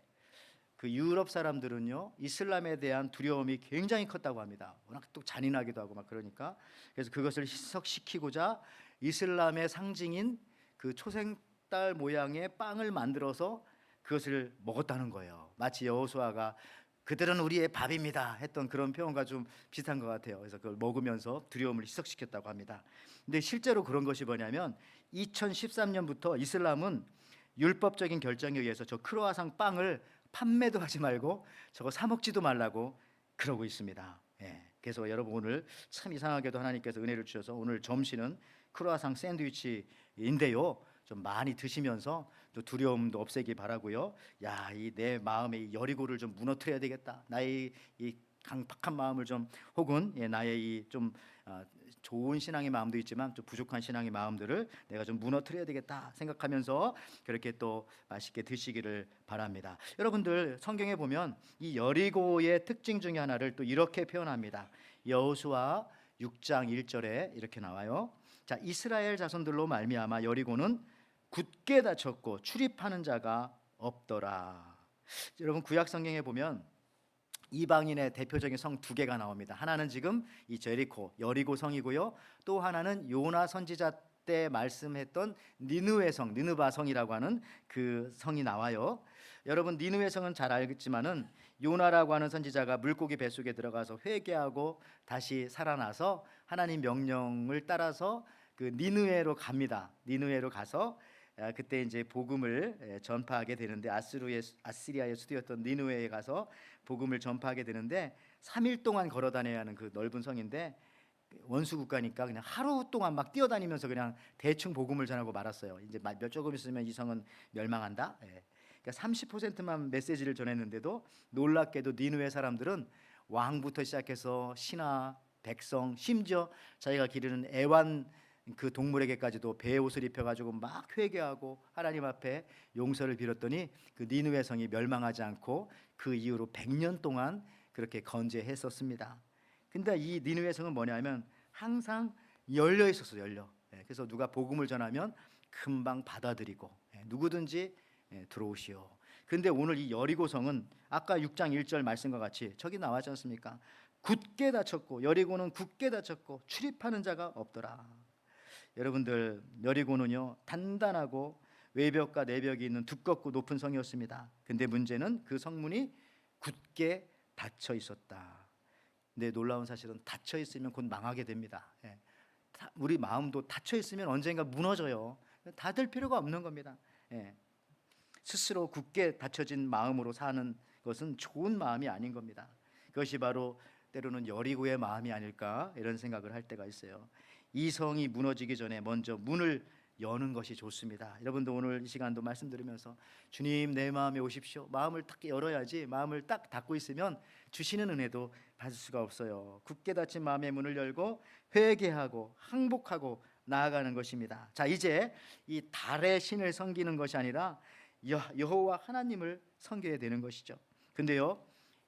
그 유럽 사람들은요 이슬람에 대한 두려움이 굉장히 컸다고 합니다. 워낙 또 잔인하기도 하고 막 그러니까. 그래서 그것을 희석시키고자 이슬람의 상징인 그 초생달 모양의 빵을 만들어서 그것을 먹었다는 거예요. 마치 여호수아가 그들은 우리의 밥입니다 했던 그런 표현과 좀 비슷한 것 같아요. 그래서 그걸 먹으면서 두려움을 희석시켰다고 합니다. 근데 실제로 그런 것이 뭐냐면 2013년부터 이슬람은 율법적인 결정에 의해서 저 크로아상 빵을 판매도 하지 말고 저거 사 먹지도 말라고 그러고 있습니다. 예, 그래서 여러분 오늘 참 이상하게도 하나님께서 은혜를 주셔서 오늘 점심은 크로아상 샌드위치인데요. 좀 많이 드시면서 또 두려움도 없애기 바라고요. 야, 이 내 마음의 이 여리고를 좀 무너뜨려야 되겠다. 나의 이 강팍한 마음을 좀, 혹은 나의 이 좀 좋은 신앙의 마음도 있지만 좀 부족한 신앙의 마음들을 내가 좀 무너뜨려야 되겠다 생각하면서 그렇게 또 맛있게 드시기를 바랍니다. 여러분들 성경에 보면 이 여리고의 특징 중에 하나를 또 이렇게 표현합니다. 여호수아 6장 1절에 이렇게 나와요. 자, 이스라엘 자손들로 말미암아 여리고는 굳게 닫혔고 출입하는 자가 없더라. 여러분 구약 성경에 보면 이방인의 대표적인 성 2개가 나옵니다. 하나는 지금 이 제리코 여리고 성이고요. 또 하나는 요나 선지자 때 말씀했던 니느웨 성, 느느바 성이라고 하는 그 성이 나와요. 여러분 니느웨 성은 잘 알겠지만은 요나라고 하는 선지자가 물고기 뱃속에 들어가서 회개하고 다시 살아나서 하나님 명령을 따라서 그 니느웨로 갑니다. 니느웨로 가서 그때 이제 복음을 전파하게 되는데 아시리아의 수도였던 니느웨에 가서 복음을 전파하게 되는데 3일 동안 걸어 다녀야 하는 그 넓은 성인데 원수 국가니까 그냥 하루 동안 막 뛰어다니면서 그냥 대충 복음을 전하고 말았어요. 이제 조금 있으면 이 성은 멸망한다. 그러니까 30%만 메시지를 전했는데도 놀랍게도 니느웨 사람들은 왕부터 시작해서 신하, 백성, 심지어 자기가 기르는 애완 그 동물에게까지도 배의 옷을 입혀가지고 막 회개하고 하나님 앞에 용서를 빌었더니 그 니느웨 성이 멸망하지 않고 그 이후로 100년 동안 그렇게 건재했었습니다. 근데 이 니느웨 성은 뭐냐면 항상 열려 있었어요. 열려. 그래서 누가 복음을 전하면 금방 받아들이고 누구든지 들어오시오. 근데 오늘 이 여리고 성은 아까 6장 1절 말씀과 같이 저기 나왔지 않습니까? 굳게 닫혔고 여리고는 굳게 닫혔고 출입하는 자가 없더라. 여러분들 여리고는요 단단하고 외벽과 내벽이 있는 두껍고 높은 성이었습니다. 근데 문제는 그 성문이 굳게 닫혀 있었다. 근데 놀라운 사실은 닫혀 있으면 곧 망하게 됩니다. 우리 마음도 닫혀 있으면 언젠가 무너져요. 다 될 필요가 없는 겁니다. 예. 스스로 굳게 닫혀진 마음으로 사는 것은 좋은 마음이 아닌 겁니다. 그것이 바로 때로는 여리고의 마음이 아닐까 이런 생각을 할 때가 있어요. 이성이 무너지기 전에 먼저 문을 여는 것이 좋습니다. 여러분도 오늘 이 시간도 말씀 들으면서 주님 내 마음에 오십시오. 마음을 딱 열어야지. 마음을 딱 닫고 있으면 주시는 은혜도 받을 수가 없어요. 굳게 닫힌 마음의 문을 열고 회개하고 항복하고 나아가는 것입니다. 자, 이제 이 달의 신을 섬기는 것이 아니라 여호와 하나님을 섬겨야 되는 것이죠. 근데요,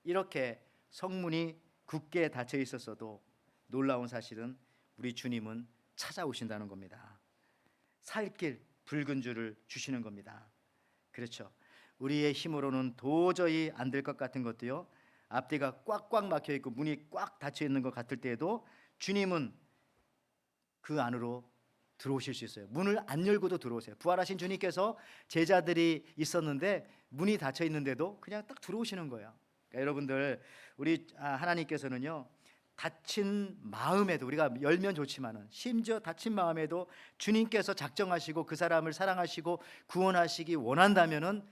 이렇게 성문이 굳게 닫혀 있었어도 놀라운 사실은 우리 주님은 찾아오신다는 겁니다. 살 길 붉은 줄을 주시는 겁니다. 그렇죠. 우리의 힘으로는 도저히 안 될 것 같은 것도요, 앞뒤가 꽉꽉 막혀 있고 문이 꽉 닫혀 있는 것 같을 때에도 주님은 그 안으로 들어오실 수 있어요. 문을 안 열고도 들어오세요. 부활하신 주님께서 제자들이 있었는데 문이 닫혀 있는데도 그냥 딱 들어오시는 거예요. 그러니까 여러분들, 우리 하나님께서는요, 닫힌 마음에도, 우리가 열면 좋지만은 심지어 닫힌 마음에도 주님께서 작정하시고 그 사람을 사랑하시고 구원하시기 원한다면은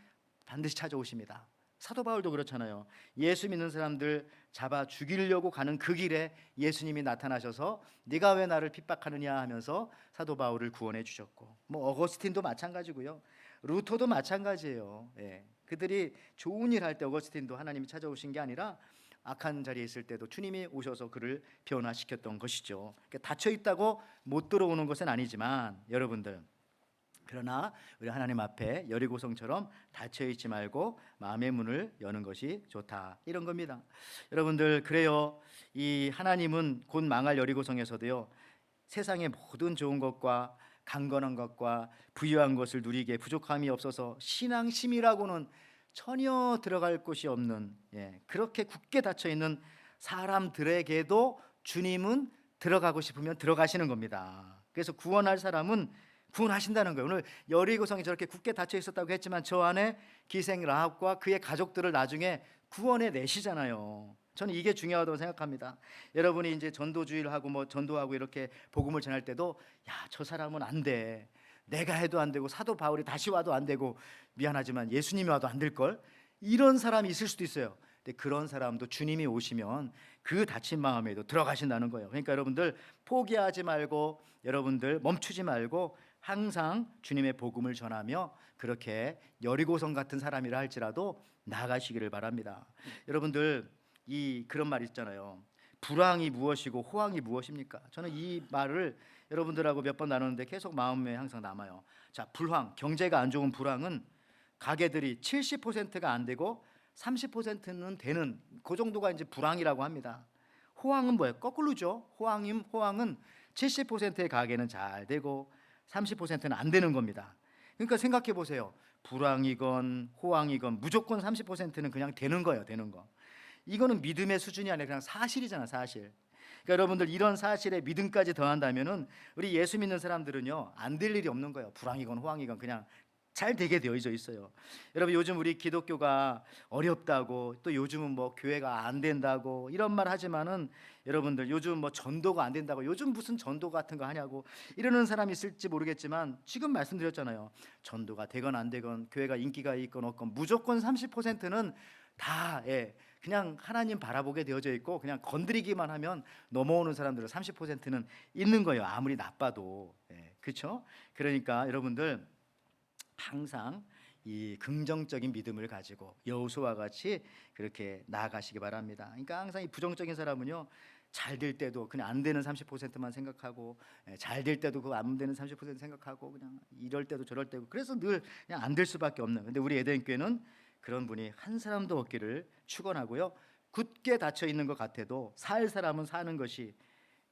반드시 찾아오십니다. 사도 바울도 그렇잖아요. 예수 믿는 사람들 잡아 죽이려고 가는 그 길에 예수님이 나타나셔서 네가 왜 나를 핍박하느냐 하면서 사도 바울을 구원해 주셨고, 뭐 어거스틴도 마찬가지고요. 루터도 마찬가지예요. 예. 그들이 좋은 일 할 때 어거스틴도 하나님이 찾아오신 게 아니라 악한 자리에 있을 때도 주님이 오셔서 그를 변화시켰던 것이죠. 그러니까 닫혀 있다고 못 들어오는 것은 아니지만 여러분들, 그러나 우리 하나님 앞에 여리고성처럼 닫혀 있지 말고 마음의 문을 여는 것이 좋다, 이런 겁니다. 여러분들, 그래요. 이 하나님은 곧 망할 여리고성에서도요, 세상의 모든 좋은 것과 강건한 것과 부유한 것을 누리기에 부족함이 없어서 신앙심이라고는 전혀 들어갈 곳이 없는, 그렇게 굳게 닫혀 있는 사람들에게도 주님은 들어가고 싶으면 들어가시는 겁니다. 그래서 구원할 사람은 구원하신다는 거예요. 오늘 여리고성이 저렇게 굳게 닫혀 있었다고 했지만 저 안에 기생 라합과 그의 가족들을 나중에 구원해 내시잖아요. 저는 이게 중요하다고 생각합니다. 여러분이 이제 전도주의를 하고 뭐 전도하고 이렇게 복음을 전할 때도, 야, 저 사람은 안 돼. 내가 해도 안 되고 사도 바울이 다시 와도 안 되고 미안하지만 예수님이 와도 안 될 걸, 이런 사람이 있을 수도 있어요. 근데 그런 사람도 주님이 오시면 그 닫힌 마음에도 들어가신다는 거예요. 그러니까 여러분들 포기하지 말고, 여러분들 멈추지 말고 항상 주님의 복음을 전하며 그렇게 여리고성 같은 사람이라 할지라도 나아가시기를 바랍니다. 여러분들, 그런 말 있잖아요. 불황이 무엇이고 호황이 무엇입니까? 저는 이 말을 여러분들하고 몇 번 나누는데 계속 마음에 항상 남아요. 자, 불황, 경제가 안 좋은 불황은 가게들이 70%가 안 되고 30%는 되는, 그 정도가 이제 불황이라고 합니다. 호황은 뭐예요? 거꾸로죠. 호황은 70%의 가게는 잘 되고 30%는 안 되는 겁니다. 그러니까 생각해 보세요. 불황이건 호황이건 무조건 30%는 그냥 되는 거예요. 되는 거. 이거는 믿음의 수준이 아니라 그냥 사실이잖아, 사실. 그러니까 여러분들, 이런 사실에 믿음까지 더한다면은 우리 예수 믿는 사람들은요, 안 될 일이 없는 거예요. 불황이건 호황이건 그냥 잘 되게 되어져 있어요. 여러분, 요즘 우리 기독교가 어렵다고, 또 요즘은 뭐 교회가 안 된다고 이런 말 하지만은, 여러분들 요즘 뭐 전도가 안 된다고, 요즘 무슨 전도 같은 거 하냐고 이러는 사람이 있을지 모르겠지만, 지금 말씀드렸잖아요. 전도가 되건 안 되건 교회가 인기가 있건 없건 무조건 30%는 다, 그냥 하나님 바라보게 되어져 있고, 그냥 건드리기만 하면 넘어오는 사람들은 30%는 있는 거예요. 아무리 나빠도. 그렇죠? 그러니까 여러분들 항상 이 긍정적인 믿음을 가지고 여호수아와 같이 그렇게 나아가시기 바랍니다. 그러니까 항상 이 부정적인 사람은요, 잘 될 때도 그냥 안 되는 30%만 생각하고, 잘 될 때도 그 안 되는 30% 생각하고, 그냥 이럴 때도 저럴 때고, 그래서 늘 그냥 안 될 수밖에 없는. 근데 우리 에덴 교회는 그런 분이 한 사람도 없기를 축원하고요. 굳게 닫혀 있는 것 같아도 살 사람은 사는 것이,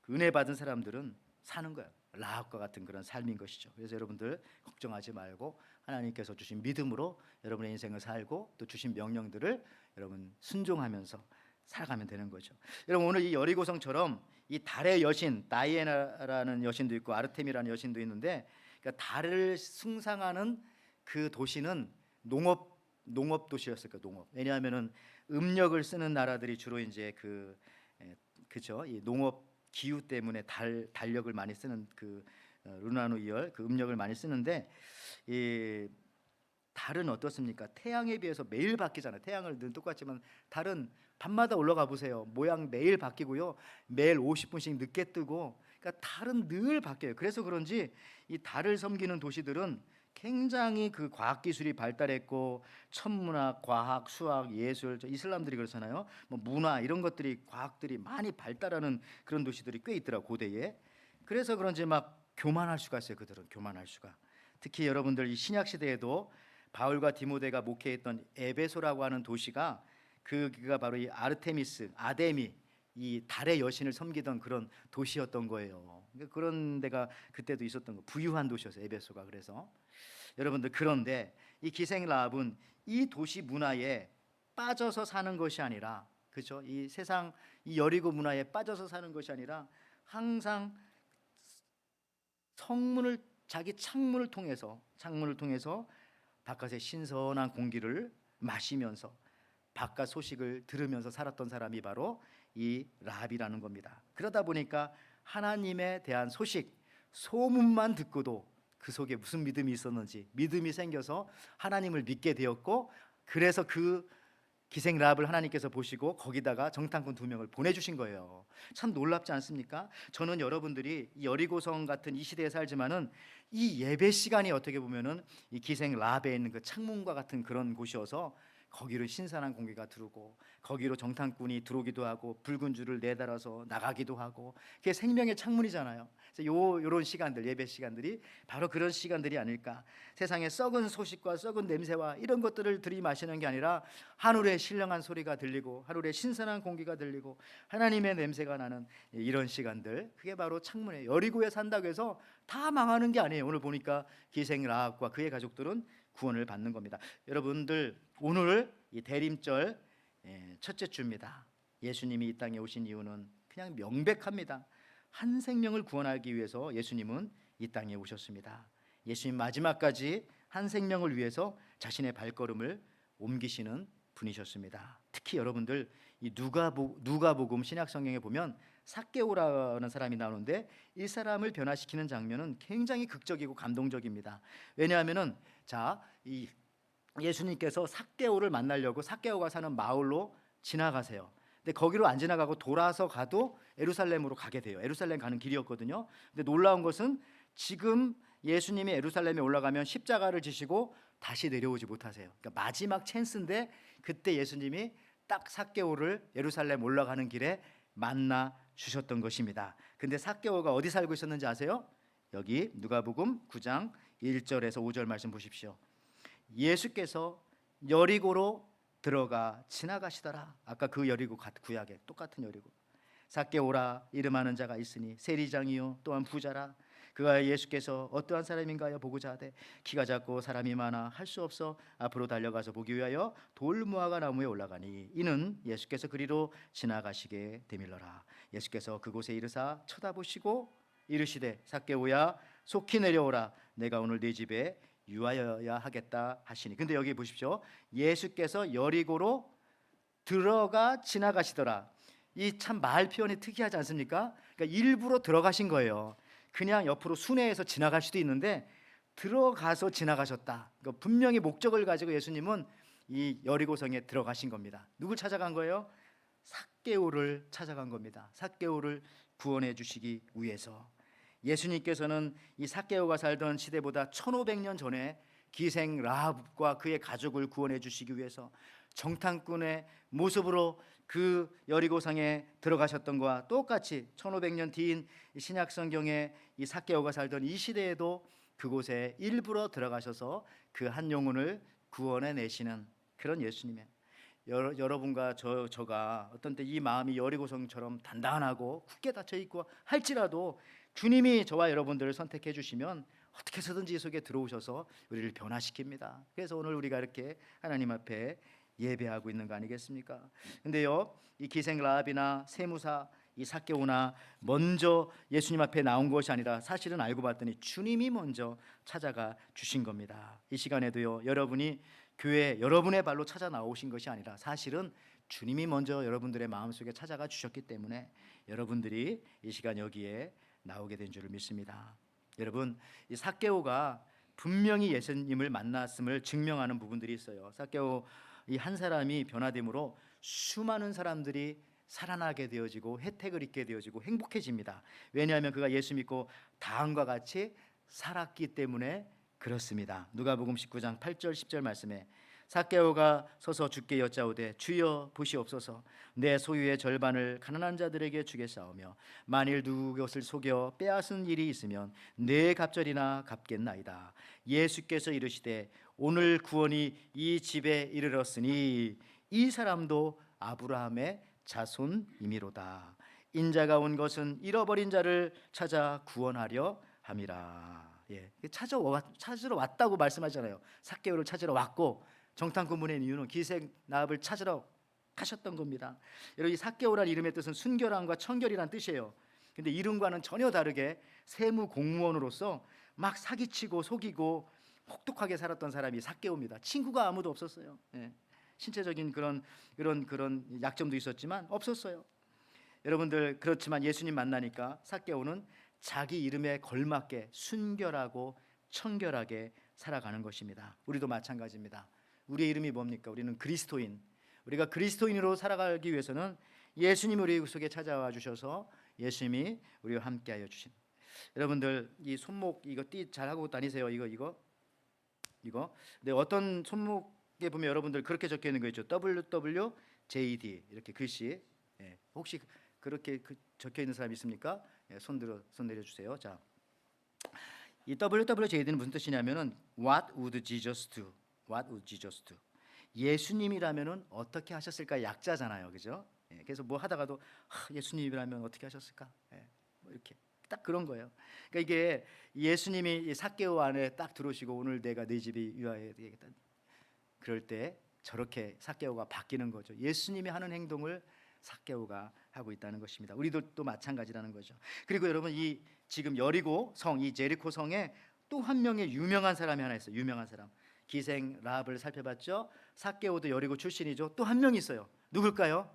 은혜 받은 사람들은 사는 거예요. 라합과 같은 그런 삶인 것이죠. 그래서 여러분들 걱정하지 말고 하나님께서 주신 믿음으로 여러분의 인생을 살고, 또 주신 명령들을 여러분 순종하면서 살아가면 되는 거죠. 여러분, 오늘 이 여리고성처럼 이 달의 여신, 다이애나라는 여신도 있고 아르테미라는 여신도 있는데, 그러니까 달을 숭상하는 그 도시는 농업 도시였을 거예요. 농업. 왜냐하면은 음력을 쓰는 나라들이 주로 이제 그죠, 이 농업 기후 때문에 달력을 많이 쓰는 그 루나노 이열 그 음력을 많이 쓰는데 이 달은 어떻습니까? 태양에 비해서 매일 바뀌잖아요. 태양을 늘 똑같지만 달은 밤마다 올라가 보세요. 모양 매일 바뀌고요. 매일 50분씩 늦게 뜨고, 그러니까 달은 늘 바뀌어요. 그래서 그런지 이 달을 섬기는 도시들은 굉장히 그 과학 기술이 발달했고, 천문학, 과학, 수학, 예술, 저 이슬람들이 그렇잖아요. 뭐 문화 이런 것들이 과학들이 많이 발달하는 그런 도시들이 꽤 있더라고 고대에. 그래서 그런지 막 교만할 수가 있어요. 그들은 교만할 수가. 특히 여러분들 이 신약 시대에도 바울과 디모데가 목회했던 에베소라고 하는 도시가 그가 바로 이 아르테미스, 아데미, 이 달의 여신을 섬기던 그런 도시였던 거예요. 그러니까 그런 데가 그때도 있었던 거. 부유한 도시였어요, 에베소가. 그래서 여러분들, 그런데 이 기생 라합은 이 도시 문화에 빠져서 사는 것이 아니라, 그렇죠? 이 세상 이 여리고 문화에 빠져서 사는 것이 아니라 항상 성문을, 자기 창문을 통해서 바깥의 신선한 공기를 마시면서 바깥 소식을 들으면서 살았던 사람이 바로 이 라합이라는 겁니다. 그러다 보니까 하나님에 대한 소식, 소문만 듣고도 그 속에 무슨 믿음이 있었는지 믿음이 생겨서 하나님을 믿게 되었고, 그래서 그 기생 라합을 하나님께서 보시고 거기다가 정탐꾼 2명을 보내주신 거예요. 참 놀랍지 않습니까? 저는 여러분들이 이 여리고성 같은 이 시대에 살지만은 이 예배 시간이 어떻게 보면은 이 기생 라합에 있는 그 창문과 같은 그런 곳이어서 거기로 신선한 공기가 들어오고, 거기로 정탐꾼이 들어오기도 하고, 붉은 줄을 내달아서 나가기도 하고, 그게 생명의 창문이잖아요. 그래서 요런 시간들, 예배 시간들이 바로 그런 시간들이 아닐까. 세상의 썩은 소식과 썩은 냄새와 이런 것들을 들이마시는 게 아니라 하늘의 신령한 소리가 들리고, 하늘의 신선한 공기가 들리고, 하나님의 냄새가 나는 이런 시간들, 그게 바로 창문이에요. 여리고에 산다고 해서 다 망하는 게 아니에요. 오늘 보니까 기생 라합과 그의 가족들은 구원을 받는 겁니다. 여러분들, 오늘 이 대림절 첫째 주입니다. 예수님이 이 땅에 오신 이유는 그냥 명백합니다. 한 생명을 구원하기 위해서 예수님은 이 땅에 오셨습니다. 예수님 마지막까지 한 생명을 위해서 자신의 발걸음을 옮기시는 분이셨습니다. 특히 여러분들, 이 누가복음 신약 성경에 보면 삭개오라는 사람이 나오는데, 이 사람을 변화시키는 장면은 굉장히 극적이고 감동적입니다. 왜냐하면은 이 예수님께서 삭개오를 만나려고 삭개오가 사는 마을로 지나가세요. 근데 거기로 안 지나가고 돌아서 가도 예루살렘으로 가게 돼요. 예루살렘 가는 길이었거든요. 근데 놀라운 것은 지금 예수님이 예루살렘에 올라가면 십자가를 지시고 다시 내려오지 못하세요. 그러니까 마지막 찬스인데 그때 예수님이 딱 삭개오를 예루살렘 올라가는 길에 만나 주셨던 것입니다. 근데 삭개오가 어디 살고 있었는지 아세요? 여기 누가복음 9장 1절에서 5절 말씀 보십시오. 예수께서 여리고로 들어가 지나가시더라. 아까 그 여리고 구약에 똑같은 여리고. 삭개오라 이름하는 자가 있으니 세리장이요 또한 부자라. 그가 예수께서 어떠한 사람인가요 보고자 하되 키가 작고 사람이 많아 할 수 없어 앞으로 달려가서 보기 위하여 돌무화과 나무에 올라가니 이는 예수께서 그리로 지나가시게 되밀러라. 예수께서 그곳에 이르사 쳐다보시고 이르시되 삭개오야 속히 내려오라. 내가 오늘 네 집에 유하여야 하겠다 하시니. 근데 여기 보십시오. 예수께서 여리고로 들어가 지나가시더라. 이 참 말 표현이 특이하지 않습니까? 그러니까 일부러 들어가신 거예요. 그냥 옆으로 순회해서 지나갈 수도 있는데 들어가서 지나가셨다. 그러니까 분명히 목적을 가지고 예수님은 이 여리고성에 들어가신 겁니다. 누굴 찾아간 거예요? 삭개오를 찾아간 겁니다. 삭개오를 구원해 주시기 위해서. 예수님께서는 이 삭개오가 살던 시대보다 1500년 전에 기생 라합과 그의 가족을 구원해 주시기 위해서 정탐꾼의 모습으로 그 여리고성에 들어가셨던 것과 똑같이 1500년 뒤인 신약 성경에 이 삭개오가 살던 이 시대에도 그곳에 일부러 들어가셔서 그 한 영혼을 구원해 내시는 그런 예수님의, 여러분과 저가 어떤 때 이 마음이 여리고성처럼 단단하고 굳게 닫혀 있고 할지라도 주님이 저와 여러분들을 선택해 주시면 어떻게 해서든지 이 속에 들어오셔서 우리를 변화시킵니다. 그래서 오늘 우리가 이렇게 하나님 앞에 예배하고 있는 거 아니겠습니까? 근데요, 이 기생 라합이나 세무사 이 삭개오나 먼저 예수님 앞에 나온 것이 아니라 사실은 알고 봤더니 주님이 먼저 찾아가 주신 겁니다. 이 시간에도요, 여러분이 교회 여러분의 발로 찾아 나오신 것이 아니라 사실은 주님이 먼저 여러분들의 마음속에 찾아가 주셨기 때문에 여러분들이 이 시간 여기에 나오게 된 줄을 믿습니다. 여러분, 이 삭개오가 분명히 예수님을 만났음을 증명하는 부분들이 있어요. 삭개오 이 한 사람이 변화됨으로 수많은 사람들이 살아나게 되어지고 혜택을 입게 되어지고 행복해집니다. 왜냐하면 그가 예수 믿고 다음과 같이 살았기 때문에 그렇습니다. 누가복음 19장 8절 10절 말씀에 삭개오가 서서 주께 여짜오되 주여 보시옵소서 내 소유의 절반을 가난한 자들에게 주겠사오며 만일 누구 것을 속여 빼앗은 일이 있으면 네 갑절이나 갚겠나이다. 예수께서 이르시되 오늘 구원이 이 집에 이르렀으니 이 사람도 아브라함의 자손이미로다. 인자가 온 것은 잃어버린 자를 찾아 구원하려 함이라. 찾으러 왔다고 말씀하잖아요. 삭개오를 찾으러 왔고 정탐꾼 보낸 이유는 기생 라합을 찾으러 가셨던 겁니다. 여러분, 이 삭개오란 이름의 뜻은 순결함과 청결이란 뜻이에요. 근데 이름과는 전혀 다르게 세무 공무원으로서 막 사기치고 속이고 혹독하게 살았던 사람이 삭개오입니다. 친구가 아무도 없었어요. 신체적인 그런 약점도 있었지만 없었어요. 여러분들, 그렇지만 예수님 만나니까 삭개오는 자기 이름에 걸맞게 순결하고 청결하게 살아가는 것입니다. 우리도 마찬가지입니다. 우리의 이름이 뭡니까? 우리는 그리스도인. 우리가 그리스도인으로 살아가기 위해서는 예수님이 우리 속에 찾아와 주셔서 예수님이 우리와 함께하여 주신. 여러분들, 이 손목 이거 띠 잘하고 다니세요. 이거. 근데 어떤 손목에 보면 여러분들 그렇게 적혀 있는 거 있죠. WWJD 이렇게 글씨. 혹시 그렇게 적혀 있는 사람 있습니까? 손 내려주세요. 자, 이 WWJD는 무슨 뜻이냐면은 What would Jesus do? What would Jesus do? 예수님이라면은 어떻게 하셨을까? 약자잖아요, 그죠? 그래서 뭐 하다가도 예수님이라면 어떻게 하셨을까? 뭐 이렇게 딱 그런 거예요. 그러니까 이게 예수님이 삭개오 안에 딱 들어오시고 오늘 내가 네 집이 유하여야 되겠다. 그럴 때 저렇게 삭개오가 바뀌는 거죠. 예수님이 하는 행동을 삭개오가 하고 있다는 것입니다. 우리도 또 마찬가지라는 거죠. 그리고 여러분, 이 지금 여리고 성, 이 제리코 성에 또 한 명의 유명한 사람이 하나 있어요. 유명한 사람. 기생 라합을 살펴봤죠. 삭개오도 여리고 출신이죠. 또 한 명 있어요. 누굴까요?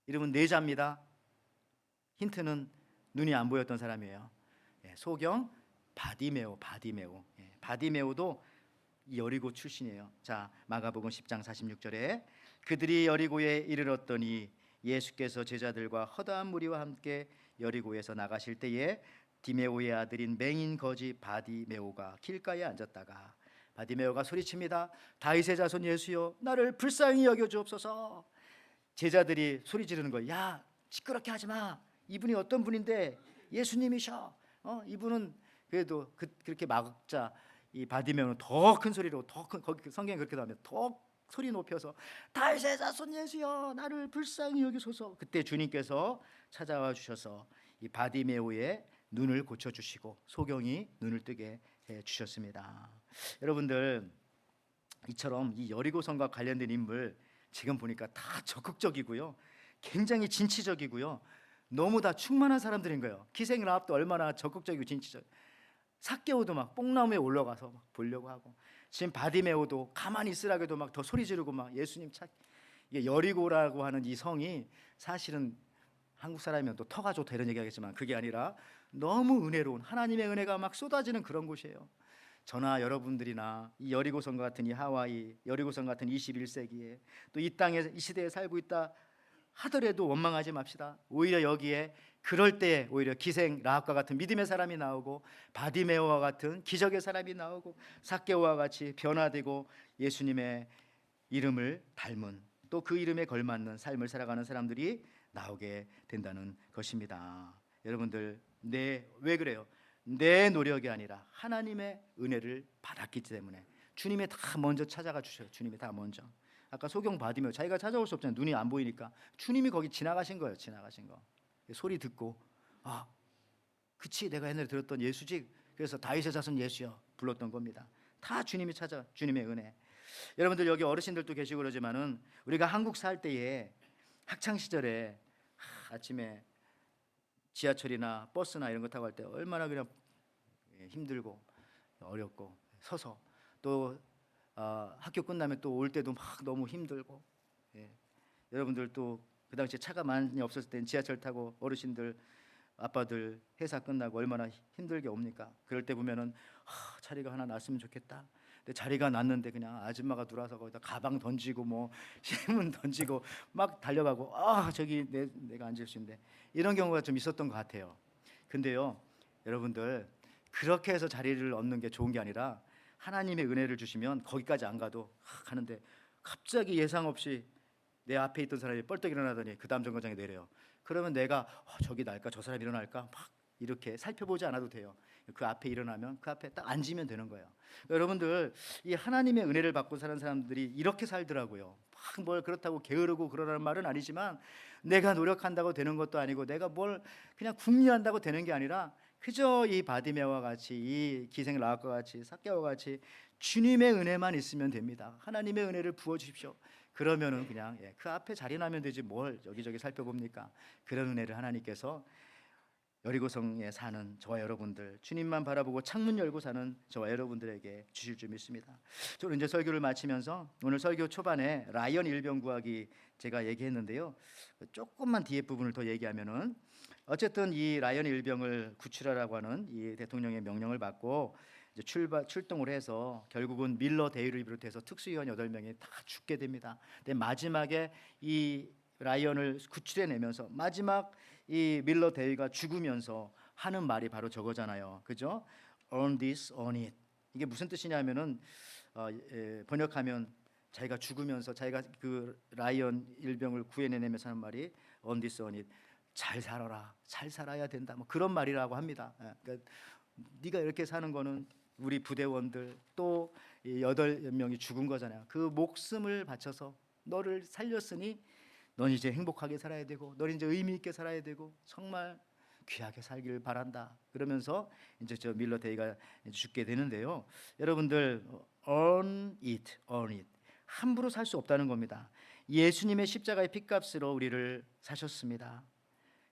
이름은 네자입니다. 힌트는 눈이 안 보였던 사람이에요. 소경 바디메오. 바디메오도 여리고 출신이에요. 자, 마가복음 10장 46절에 그들이 여리고에 이르렀더니 예수께서 제자들과 허다한 무리와 함께 여리고에서 나가실 때에 디메오의 아들인 맹인 거지 바디메오가 길가에 앉았다가 바디메오가 소리칩니다. 다윗의 자손 예수여, 나를 불쌍히 여겨 주옵소서. 제자들이 소리 지르는 거예요. 야, 시끄럽게 하지 마. 이분이 어떤 분인데 예수님이셔. 이분은 그래도 그렇게 막자 이 바디메오는 더 큰 소리로 거기 성경에 그렇게 나오면 더 소리 높여서 다윗의 자손 예수여, 나를 불쌍히 여기소서. 그때 주님께서 찾아와 주셔서 이 바디메오의 눈을 고쳐 주시고 소경이 눈을 뜨게 해 주셨습니다. 여러분들, 이처럼 이 여리고성과 관련된 인물 지금 보니까 다 적극적이고요, 굉장히 진취적이고요, 너무 다 충만한 사람들인 거예요. 기생 라합도 얼마나 적극적이고 진취적. 삭개오도 막 뽕나무에 올라가서 막 보려고 하고, 지금 바디메오도 가만히 있으라고도 막 더 소리 지르고 막 예수님 찾. 이게 여리고라고 하는 이 성이 사실은 한국 사람이면 또 터가 좋다 이런 얘기하겠지만 그게 아니라 너무 은혜로운 하나님의 은혜가 막 쏟아지는 그런 곳이에요. 저나 여러분들이나 이 여리고성 같은 이 하와이, 여리고성 같은 21세기에 또 이 땅에 이 시대에 살고 있다 하더라도 원망하지 맙시다. 오히려 여기에 그럴 때 오히려 기생 라합과 같은 믿음의 사람이 나오고 바디메오와 같은 기적의 사람이 나오고 삭개오와 같이 변화되고 예수님의 이름을 닮은 또 그 이름에 걸맞는 삶을 살아가는 사람들이 나오게 된다는 것입니다. 여러분들, 왜 그래요? 내 노력이 아니라 하나님의 은혜를 받았기 때문에 주님이 다 먼저 찾아가 주셔요. 주님이 다 먼저. 아까 소경 바디메오 자기가 찾아올 수 없잖아요. 눈이 안 보이니까 주님이 거기 지나가신 거예요. 지나가신 거. 소리 듣고 그치, 내가 옛날에 들었던 예수지. 그래서 다윗의 자손 예수여 불렀던 겁니다. 다 주님이 찾아, 주님의 은혜. 여러분들, 여기 어르신들도 계시고 그러지만은 우리가 한국 살 때에 학창 시절에 아침에 지하철이나 버스나 이런 거 타고 갈 때 얼마나 그냥 힘들고 어렵고 서서 또 학교 끝나면 또 올 때도 막 너무 힘들고. 여러분들 또 그 당시에 차가 많이 없었을 땐 지하철 타고 어르신들 아빠들 회사 끝나고 얼마나 힘들게 옵니까? 그럴 때 보면은 자리가 하나 났으면 좋겠다. 근데 자리가 났는데 그냥 아줌마가 들어와서 거기다 가방 던지고 뭐 신문 던지고 막 달려가고 저기 내가 앉을 수 있는데 이런 경우가 좀 있었던 것 같아요. 근데요, 여러분들 그렇게 해서 자리를 얻는 게 좋은 게 아니라 하나님의 은혜를 주시면 거기까지 안 가도 가는데 갑자기 예상 없이 내 앞에 있던 사람이 뻘떡 일어나더니 그 다음 정거장에 내려요. 그러면 내가 저기 날까 저 사람 일어날까 막 이렇게 살펴보지 않아도 돼요. 그 앞에 일어나면 그 앞에 딱 앉으면 되는 거예요. 여러분들 이 하나님의 은혜를 받고 사는 사람들이 이렇게 살더라고요. 막 뭘 그렇다고 게으르고 그러라는 말은 아니지만 내가 노력한다고 되는 것도 아니고 내가 뭘 그냥 궁리한다고 되는 게 아니라 그저 이 바디메와 같이 이 기생 라합과 같이 삭개와 같이 주님의 은혜만 있으면 됩니다. 하나님의 은혜를 부어 주십시오. 그러면은 그냥 그 앞에 자리 나면 되지 뭘 여기저기 살펴봅니까? 그런 은혜를 하나님께서 여리고성에 사는 저와 여러분들, 주님만 바라보고 창문 열고 사는 저와 여러분들에게 주실 줄 믿습니다. 저는 이제 설교를 마치면서 오늘 설교 초반에 라이언 일병 구하기 제가 얘기했는데요. 조금만 뒤에 부분을 더 얘기하면은 어쨌든 이 라이언 일병을 구출하라고 하는 이 대통령의 명령을 받고 이제 출동을 해서 결국은 밀러 데이를 비롯해서 특수요원 8명이 다 죽게 됩니다. 근데 마지막에 이 라이언을 구출해내면서 마지막 이 밀러 데이가 죽으면서 하는 말이 바로 저거잖아요. 그죠? Earn this, earn it. 이게 무슨 뜻이냐면은 번역하면 자기가 죽으면서 자기가 그 라이언 일병을 구해내면서 하는 말이 earn this, earn it. 잘 살아라, 잘 살아야 된다. 뭐 그런 말이라고 합니다. 그러니까 네가 이렇게 사는 거는 우리 부대원들 또 8명이 죽은 거잖아요. 그 목숨을 바쳐서 너를 살렸으니 넌 이제 행복하게 살아야 되고 넌 이제 의미 있게 살아야 되고 정말 귀하게 살기를 바란다. 그러면서 이제 저 밀러 데이가 죽게 되는데요. 여러분들 earn it, earn it. 함부로 살 수 없다는 겁니다. 예수님의 십자가의 핏값으로 우리를 사셨습니다.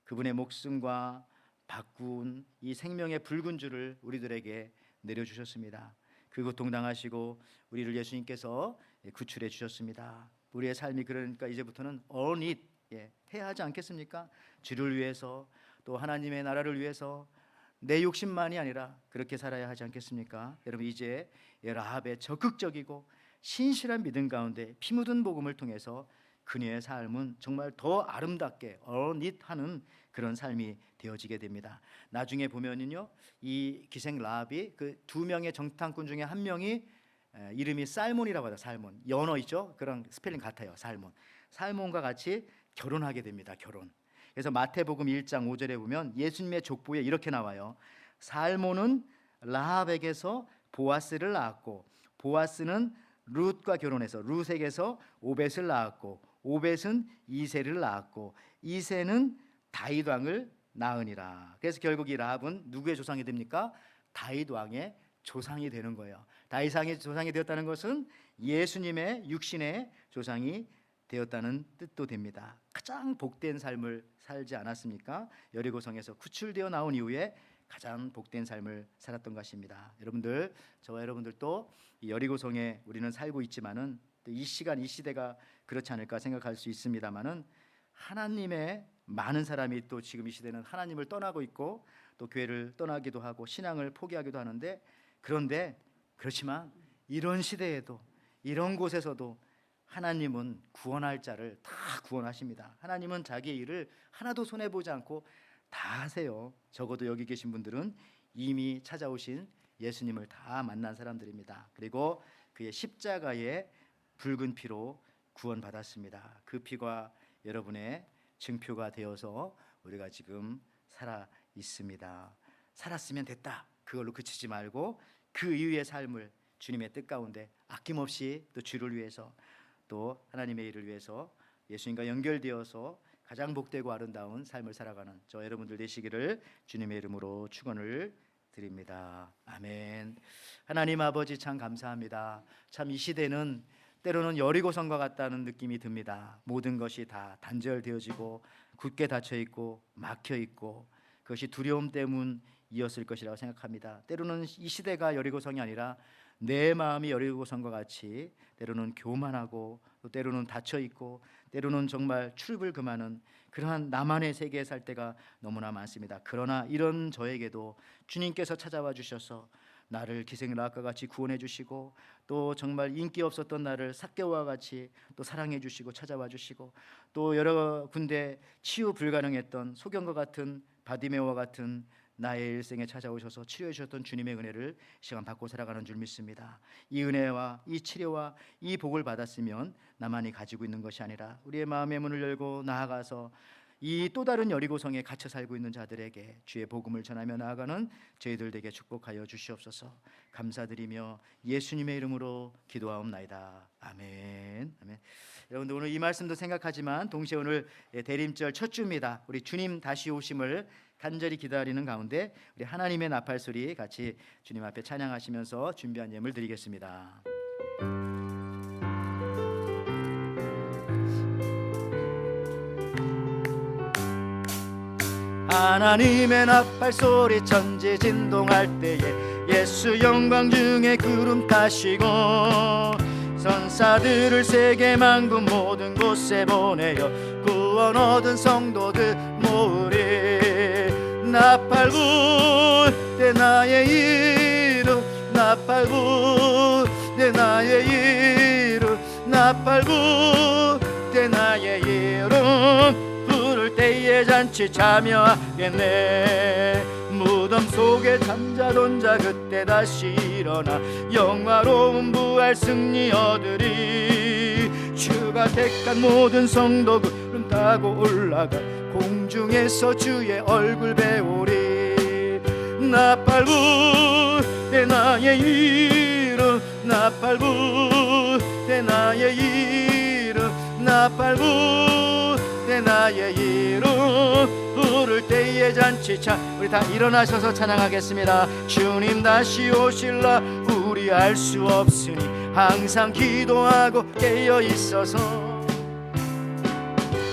그분의 목숨과 바꾼 이 생명의 붉은 줄을 우리들에게 내려주셨습니다. 그 고통당하시고 우리를 예수님께서 구출해 주셨습니다. 우리의 삶이 그러니까 이제부터는 earn it 해야 하지 않겠습니까? 주를 위해서 또 하나님의 나라를 위해서 내 욕심만이 아니라 그렇게 살아야 하지 않겠습니까? 여러분 이제 라합의 적극적이고 신실한 믿음 가운데 피 묻은 복음을 통해서 그녀의 삶은 정말 더 아름답게 earn it 하는 그런 삶이 되어지게 됩니다. 나중에 보면은요, 이 기생 라합이 그 2명의 정탐꾼 중에 1명이 이름이 살몬이라고 하죠. 살몬. 연어 있죠? 그런 스펠링 같아요. 살몬. 살몬과 같이 결혼하게 됩니다. 결혼. 그래서 마태복음 1장 5절에 보면 예수님의 족보에 이렇게 나와요. 살몬은 라합에게서 보아스를 낳았고 보아스는 룻과 결혼해서 룻에게서 오벳을 낳았고 오벳은 이새를 낳았고 이새는 다윗 왕을 낳으니라. 그래서 결국 이 라합은 누구의 조상이 됩니까? 다윗 왕의 조상이 되는 거예요. 다윗 왕의 조상이 되었다는 것은 예수님의 육신의 조상이 되었다는 뜻도 됩니다. 가장 복된 삶을 살지 않았습니까? 여리고성에서 구출되어 나온 이후에 가장 복된 삶을 살았던 것입니다. 여러분들, 저와 여러분들도 이 여리고성에 우리는 살고 있지만은 또 이 시간 이 시대가 그렇지 않을까 생각할 수 있습니다만은 하나님의 많은 사람이 또 지금 이 시대는 하나님을 떠나고 있고 또 교회를 떠나기도 하고 신앙을 포기하기도 하는데 그런데 그렇지만 이런 시대에도 이런 곳에서도 하나님은 구원할 자를 다 구원하십니다. 하나님은 자기의 일을 하나도 손해보지 않고 다 하세요. 적어도 여기 계신 분들은 이미 찾아오신 예수님을 다 만난 사람들입니다. 그리고 그의 십자가의 붉은 피로 구원받았습니다. 그 피가 여러분의 증표가 되어서 우리가 지금 살아 있습니다. 살았으면 됐다. 그걸로 그치지 말고 그 이후의 삶을 주님의 뜻 가운데 아낌없이 또 주를 위해서 또 하나님의 일을 위해서 예수님과 연결되어서 가장 복되고 아름다운 삶을 살아가는 저 여러분들 되시기를 주님의 이름으로 축원을 드립니다. 아멘. 하나님 아버지 참 감사합니다. 참 이 시대는 때로는 여리고성과 같다는 느낌이 듭니다. 모든 것이 다 단절되어지고 굳게 닫혀 있고 막혀 있고 그것이 두려움 때문이었을 것이라고 생각합니다. 때로는 이 시대가 여리고성이 아니라 내 마음이 여리고성과 같이 때로는 교만하고 또 때로는 닫혀 있고 때로는 정말 출입을 금하는 그러한 나만의 세계에 살 때가 너무나 많습니다. 그러나 이런 저에게도 주님께서 찾아와 주셔서 나를 기생락과 같이 구원해 주시고 또 정말 인기 없었던 나를 삭개와 같이 또 사랑해 주시고 찾아와 주시고 또 여러 군데 치유 불가능했던 소경과 같은 바디메오와 같은 나의 일생에 찾아오셔서 치료해 주셨던 주님의 은혜를 시간 받고 살아가는 줄 믿습니다. 이 은혜와 이 치료와 이 복을 받았으면 나만이 가지고 있는 것이 아니라 우리의 마음의 문을 열고 나아가서 이 또 다른 여리고성에 갇혀 살고 있는 자들에게 주의 복음을 전하며 나아가는 저희들 되게 축복하여 주시옵소서. 감사드리며 예수님의 이름으로 기도하옵나이다. 아멘. 아멘. 여러분들 오늘 이 말씀도 생각하지만 동시에 오늘 대림절 첫 주입니다. 우리 주님 다시 오심을 간절히 기다리는 가운데 우리 하나님의 나팔 소리 같이 주님 앞에 찬양하시면서 준비한 예물 드리겠습니다. 하나님의 나팔 소리 천지 진동할 때에 예수 영광 중에 구름 타시고 선사들을 세계 만국 모든 곳에 보내어 구원 얻은 성도들 모으리. 나팔 불 때 나의 이름 나팔 불 때 나의 이름 나팔 불 때 나의 이름 부를 때에 잔치 참여하겠네. 무덤 속에 잠자던 자 그때 다시 일어나 영화로운 부활 승리 얻으리. 주가 택한 모든 성도 구름 타고 올라가 공중에서 주의 얼굴 배우리. 나팔 불 때 나의 이름 나팔 불 때 나의 이름 나팔 불 때 나의 이름 부를 때에 잔치 참. 우리 다 일어나셔서 찬양하겠습니다. 주님 다시 오실라 우리 알 수 없으니 항상 기도하고 깨어 있어서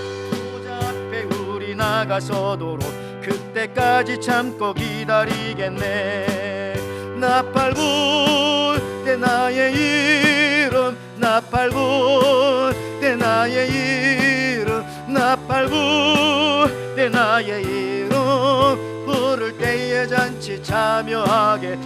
보좌 앞에 우리 나가서도록 그때까지 참고 기다리겠네. 나팔 불 때 나의 이름 나팔 불 때 나의 이름 나팔 불 때 나의 이름 부를 때에 잔치 참여하겠네.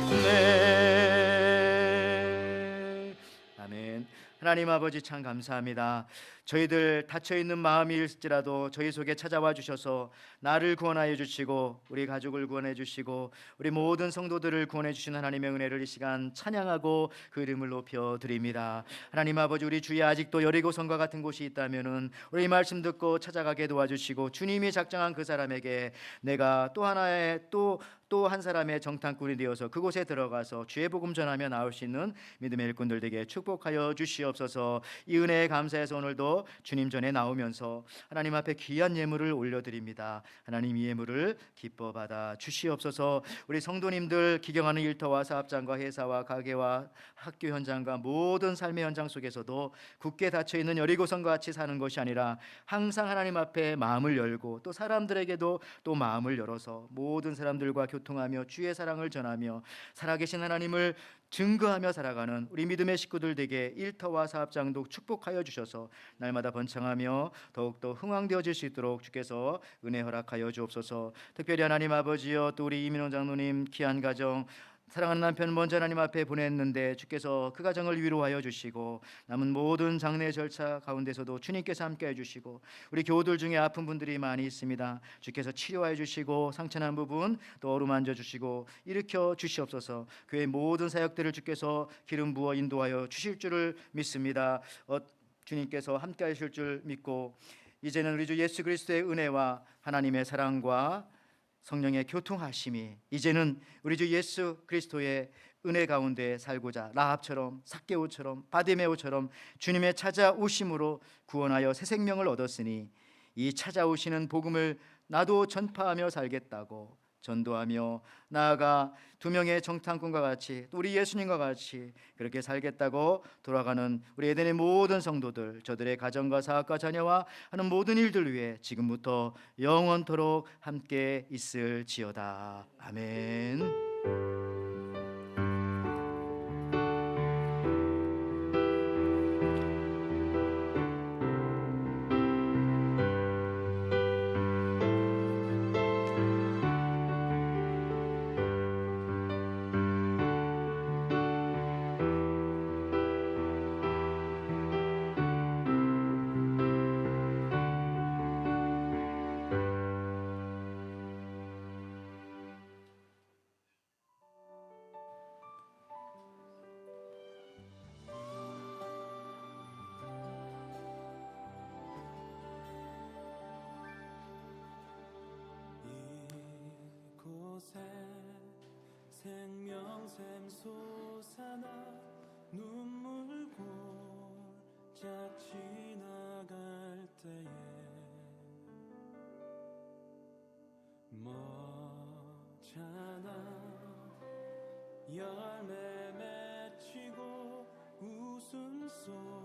아멘. 하나님 아버지 참 감사합니다. 저희들 닫혀있는 마음일지라도 저희 속에 찾아와 주셔서 나를 구원하여 주시고 우리 가족을 구원해 주시고 우리 모든 성도들을 구원해 주신 하나님의 은혜를 이 시간 찬양하고 그 이름을 높여 드립니다. 하나님 아버지 우리 주위에 아직도 여리고성과 같은 곳이 있다면은 우리 말씀 듣고 찾아가게 도와주시고 주님이 작정한 그 사람에게 내가 또 하나의 또 한 사람의 정탐꾼이 되어서 그곳에 들어가서 주의 복음 전하며 나올 수 있는 믿음의 일꾼들 되게 축복하여 주시옵소서. 이 은혜에 감사해서 오늘도 주님 전에 나오면서 하나님 앞에 귀한 예물을 올려드립니다. 하나님 이 예물을 기뻐 받아 주시옵소서. 우리 성도님들 기경하는 일터와 사업장과 회사와 가게와 학교 현장과 모든 삶의 현장 속에서도 굳게 닫혀있는 여리고성과 같이 사는 것이 아니라 항상 하나님 앞에 마음을 열고 또 사람들에게도 또 마음을 열어서 모든 사람들과 교통하며 주의 사랑을 전하며 살아계신 하나님을 증거하며 살아가는 우리 믿음의 식구들 되게 일터와 사업장도 축복하여 주셔서 날마다 번창하며 더욱더 흥왕되어질 수 있도록 주께서 은혜 허락하여 주옵소서. 특별히 하나님 아버지여 또 우리 이민호 장로님 귀한 가정 사랑하는 남편 먼저 하나님 앞에 보냈는데 주께서 그 가정을 위로하여 주시고 남은 모든 장례 절차 가운데서도 주님께서 함께 해주시고 우리 교우들 중에 아픈 분들이 많이 있습니다. 주께서 치료하여 주시고 상처난 부분 또 어루만져 주시고 일으켜 주시옵소서. 교회 모든 사역들을 주께서 기름 부어 인도하여 주실 줄을 믿습니다. 주님께서 함께 하실 줄 믿고 이제는 우리 주 예수 그리스도의 은혜와 하나님의 사랑과 성령의 교통하심이 이제는 우리 주 예수 그리스도의 은혜 가운데 살고자 라합처럼 삭개오처럼 바디메오처럼 주님의 찾아오심으로 구원하여 새 생명을 얻었으니 이 찾아오시는 복음을 나도 전파하며 살겠다고 전도하며 나아가 두 명의 정탐꾼과 같이 또 우리 예수님과 같이 그렇게 살겠다고 돌아가는 우리 에덴의 모든 성도들 저들의 가정과 사업과 자녀와 하는 모든 일들 위해 지금부터 영원토록 함께 있을지어다. 아멘. 평생 솟아나 눈물 골짝 지나갈 때에 머잖아 열매 맺히고 웃음소리